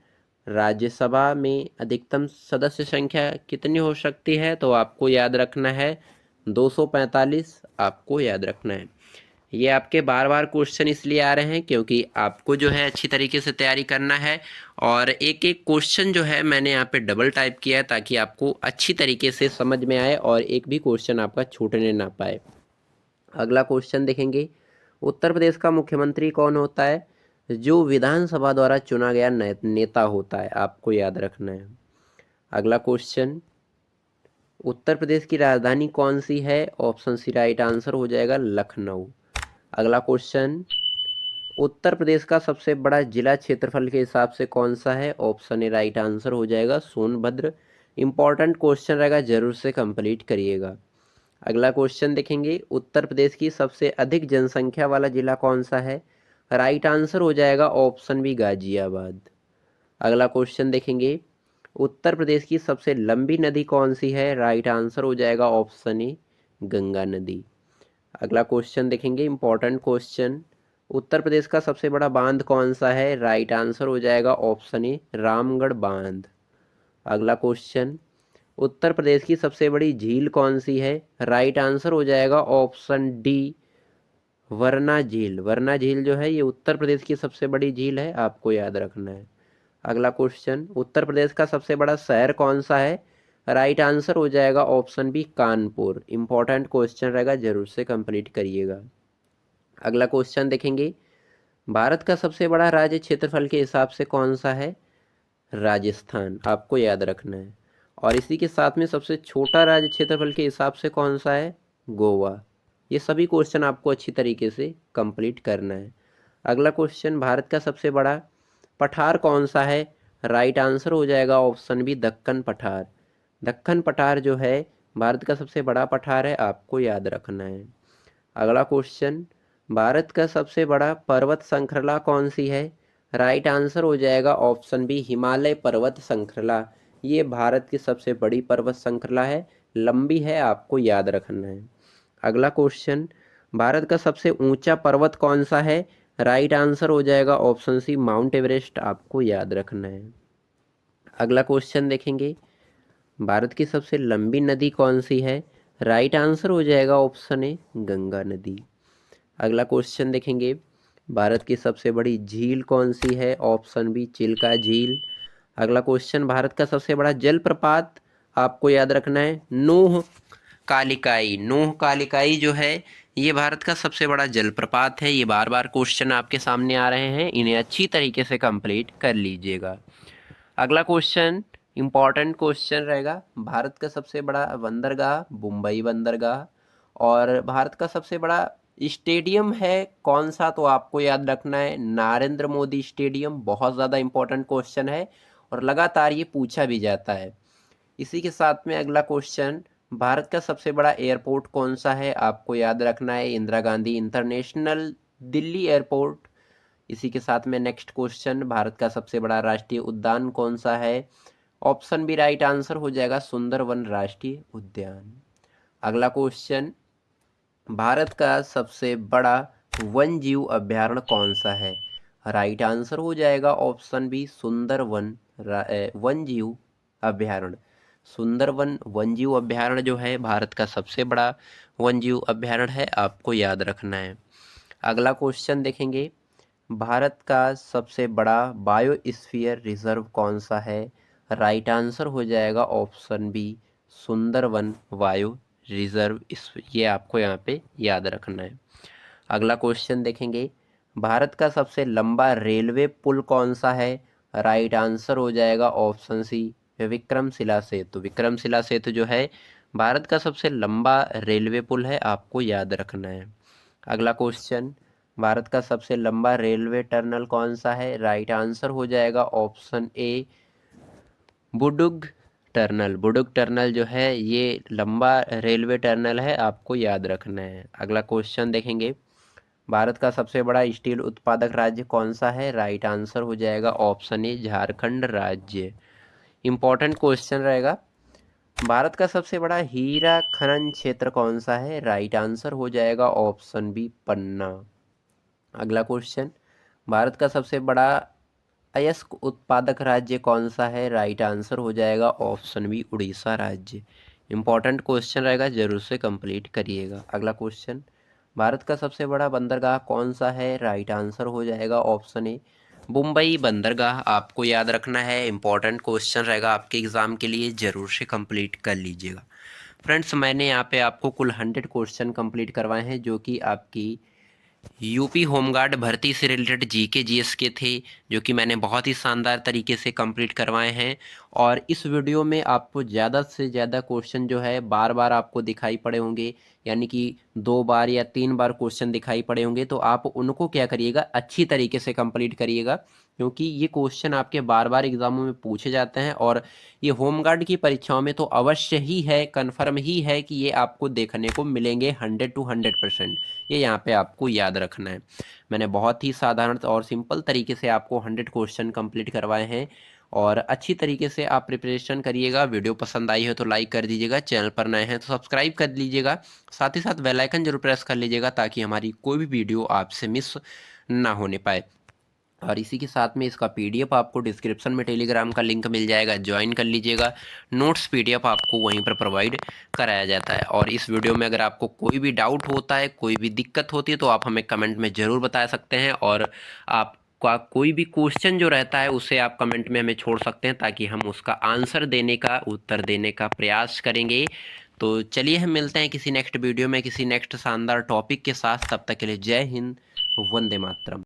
राज्यसभा में अधिकतम सदस्य संख्या कितनी हो सकती है? तो आपको याद रखना है 245, आपको याद रखना है। ये आपके बार बार क्वेश्चन इसलिए आ रहे हैं क्योंकि आपको जो है अच्छी तरीके से तैयारी करना है, और एक एक क्वेश्चन जो है मैंने यहाँ पे डबल टाइप किया है ताकि आपको अच्छी तरीके से समझ में आए और एक भी क्वेश्चन आपका छूटने ना पाए। अगला क्वेश्चन देखेंगे, उत्तर प्रदेश का मुख्यमंत्री कौन होता है? जो विधानसभा द्वारा चुना गया नेता होता है, आपको याद रखना है। अगला क्वेश्चन, उत्तर प्रदेश की राजधानी कौन सी है? ऑप्शन सी, राइट आंसर हो जाएगा लखनऊ। अगला क्वेश्चन, उत्तर प्रदेश का सबसे बड़ा जिला क्षेत्रफल के हिसाब से कौन सा है? ऑप्शन ए, राइट आंसर हो जाएगा सोनभद्र। इंपॉर्टेंट क्वेश्चन रहेगा, जरूर से कंप्लीट करिएगा। अगला क्वेश्चन देखेंगे, उत्तर प्रदेश की सबसे अधिक जनसंख्या वाला जिला कौन सा है? राइट आंसर हो जाएगा ऑप्शन बी, गाजियाबाद। अगला क्वेश्चन देखेंगे, उत्तर प्रदेश की सबसे लंबी नदी कौन सी है? राइट आंसर हो जाएगा ऑप्शन ए, गंगा नदी। अगला क्वेश्चन देखेंगे, इंपॉर्टेंट क्वेश्चन, उत्तर प्रदेश का सबसे बड़ा बांध कौन सा है? राइट आंसर हो जाएगा ऑप्शन ए, रामगढ़ बांध। अगला क्वेश्चन, उत्तर प्रदेश की सबसे बड़ी झील कौन सी है? राइट आंसर हो जाएगा ऑप्शन डी, वरना झील। वरना झील जो है ये उत्तर प्रदेश की सबसे बड़ी झील है, आपको याद रखना है। अगला क्वेश्चन, उत्तर प्रदेश का सबसे बड़ा शहर कौन सा है? राइट आंसर हो जाएगा option B, Kanpur. Important question रहेगा, जरूर से कंप्लीट करिएगा। अगला क्वेश्चन देखेंगे, भारत का सबसे बड़ा राज्य क्षेत्रफल के हिसाब से कौन सा है? राजस्थान, आपको याद रखना है। और इसी के साथ में सबसे छोटा राज्य क्षेत्रफल के हिसाब से कौन सा है? गोवा। ये सभी क्वेश्चन आपको अच्छी तरीके से कंप्लीट करना है। अगला क्वेश्चन, भारत का सबसे बड़ा पठार कौन सा है? राइट आंसर हो जाएगा ऑप्शन बी, दक्कन पठार। दक्कन पठार जो है भारत का सबसे बड़ा पठार है, आपको याद रखना है। अगला क्वेश्चन, भारत का सबसे बड़ा पर्वत श्रृंखला कौन सी है? राइट आंसर हो जाएगा ऑप्शन बी, हिमालय पर्वत श्रृंखला। ये भारत की सबसे बड़ी पर्वत श्रृंखला है, लंबी है, आपको याद रखना है। अगला क्वेश्चन, भारत का सबसे ऊंचा पर्वत कौन सा है? राइट आंसर हो जाएगा ऑप्शन सी, माउंट एवरेस्ट, आपको याद रखना है। अगला क्वेश्चन देखेंगे, भारत की सबसे लंबी नदी कौन सी है? राइट आंसर हो जाएगा ऑप्शन ए, गंगा नदी। अगला क्वेश्चन देखेंगे, भारत की सबसे बड़ी झील कौन सी है? ऑप्शन बी, चिल्का झील। अगला क्वेश्चन, भारत का सबसे बड़ा जलप्रपात आपको याद रखना है, नूह कालिकाई। नूह कालिकाई जो है ये भारत का सबसे बड़ा जलप्रपात है। ये बार बार क्वेश्चन आपके सामने आ रहे हैं, इन्हें अच्छी तरीके से कंप्लीट कर लीजिएगा। अगला क्वेश्चन इंपॉर्टेंट क्वेश्चन रहेगा, भारत का सबसे बड़ा बंदरगाह मुंबई बंदरगाह। और भारत का सबसे बड़ा स्टेडियम है कौन सा? तो आपको याद रखना है, नरेंद्र मोदी स्टेडियम। बहुत ज़्यादा इंपॉर्टेंट क्वेश्चन है और लगातार ये पूछा भी जाता है। इसी के साथ में अगला क्वेश्चन, भारत का सबसे बड़ा एयरपोर्ट कौन सा है? आपको याद रखना है, इंदिरा गांधी इंटरनेशनल दिल्ली एयरपोर्ट। इसी के साथ में नेक्स्ट क्वेश्चन, भारत का सबसे बड़ा राष्ट्रीय उद्यान कौन सा है? ऑप्शन बी, राइट आंसर हो जाएगा सुंदरवन राष्ट्रीय उद्यान। अगला क्वेश्चन, भारत का सबसे बड़ा वन जीव अभयारण्य कौन सा है? राइट आंसर हो जाएगा ऑप्शन बी सुंदरवन वन जीव अभयारण्य। सुंदरवन वन जीव अभयारण्य जो है भारत का सबसे बड़ा वन जीव अभयारण्य है, आपको याद रखना है। अगला क्वेश्चन देखेंगे, भारत का सबसे बड़ा बायोस्फीयर रिजर्व कौन सा है? राइट आंसर हो जाएगा option B Sundarban bio reserve. इस ये आपको यहाँ पे याद रखना है। अगला क्वेश्चन देखेंगे, भारत का सबसे लंबा रेलवे पुल कौन सा है? राइट आंसर हो जाएगा ऑप्शन सी विक्रमशिला सेतु। विक्रमशिला सेतु जो है भारत का सबसे लंबा रेलवे पुल है, आपको याद रखना है। अगला क्वेश्चन, भारत का सबसे लंबा रेलवे टनल कौन सा है? राइट आंसर हो जाएगा ऑप्शन ए बुडुग टर्नल। बुडुग टर्नल जो है ये लंबा रेलवे टर्नल है, आपको याद रखना है। अगला क्वेश्चन देखेंगे, भारत का सबसे बड़ा स्टील उत्पादक राज्य कौन सा है? राइट आंसर हो जाएगा ऑप्शन ए झारखंड राज्य। इंपॉर्टेंट क्वेश्चन रहेगा, भारत का सबसे बड़ा हीरा खनन क्षेत्र कौन सा है? राइट आंसर हो जाएगा ऑप्शन बी पन्ना। अगला क्वेश्चन, भारत का सबसे बड़ा अयस्क उत्पादक राज्य कौन सा है? राइट आंसर हो जाएगा ऑप्शन बी उड़ीसा राज्य। इंपॉर्टेंट क्वेश्चन रहेगा, जरूर से कंप्लीट करिएगा। अगला क्वेश्चन, भारत का सबसे बड़ा बंदरगाह कौन सा है? राइट आंसर हो जाएगा ऑप्शन ए मुंबई बंदरगाह, आपको याद रखना है। इंपॉर्टेंट क्वेश्चन रहेगा आपके एग्जाम के लिए, जरूर से कंप्लीट कर लीजिएगा। फ्रेंड्स, मैंने यहाँ पे आपको कुल 100 क्वेश्चन कंप्लीट करवाए हैं, जो कि आपकी यूपी होमगार्ड भर्ती से रिलेटेड जीके जीएस के थे, जो कि मैंने बहुत ही शानदार तरीके से कंप्लीट करवाए हैं। और इस वीडियो में आपको ज़्यादा से ज़्यादा क्वेश्चन जो है बार बार आपको दिखाई पड़े होंगे, यानी कि 2 बार या 3 बार क्वेश्चन दिखाई पड़े होंगे, तो आप उनको क्या करिएगा, अच्छी तरीके से कंप्लीट करिएगा, क्योंकि ये क्वेश्चन आपके बार बार एग्जामों में पूछे जाते हैं। और ये होमगार्ड की परीक्षाओं में तो अवश्य ही है, कन्फर्म ही है कि ये आपको देखने को मिलेंगे 100 to 100%। ये यहाँ पे आपको याद रखना है। मैंने बहुत ही साधारण और सिंपल तरीके से आपको 100 क्वेश्चन कंप्लीट करवाए हैं, और अच्छी तरीके से आप प्रिपरेशन करिएगा। वीडियो पसंद आई हो तो लाइक कर दीजिएगा, चैनल पर नए हैं तो सब्सक्राइब कर लीजिएगा, साथ ही साथ बेल आइकन जरूर प्रेस कर लीजिएगा, ताकि हमारी कोई भी वीडियो आपसे मिस ना होने पाए। और इसी के साथ में इसका पीडीएफ आपको डिस्क्रिप्शन में टेलीग्राम का लिंक मिल जाएगा, ज्वाइन कर लीजिएगा। नोट्स पीडीएफ आपको वहीं पर प्रोवाइड कराया जाता है। और इस वीडियो में अगर आपको कोई भी डाउट होता है, कोई भी दिक्कत होती है, तो आप हमें कमेंट में ज़रूर बता सकते हैं। और आपका कोई भी क्वेश्चन जो रहता है उसे आप कमेंट में हमें छोड़ सकते हैं, ताकि हम उसका आंसर देने का, उत्तर देने का प्रयास करेंगे। तो चलिए हम मिलते हैं किसी नेक्स्ट वीडियो में, किसी नेक्स्ट शानदार टॉपिक के साथ। तब तक के लिए जय हिंद, वंदे मातरम।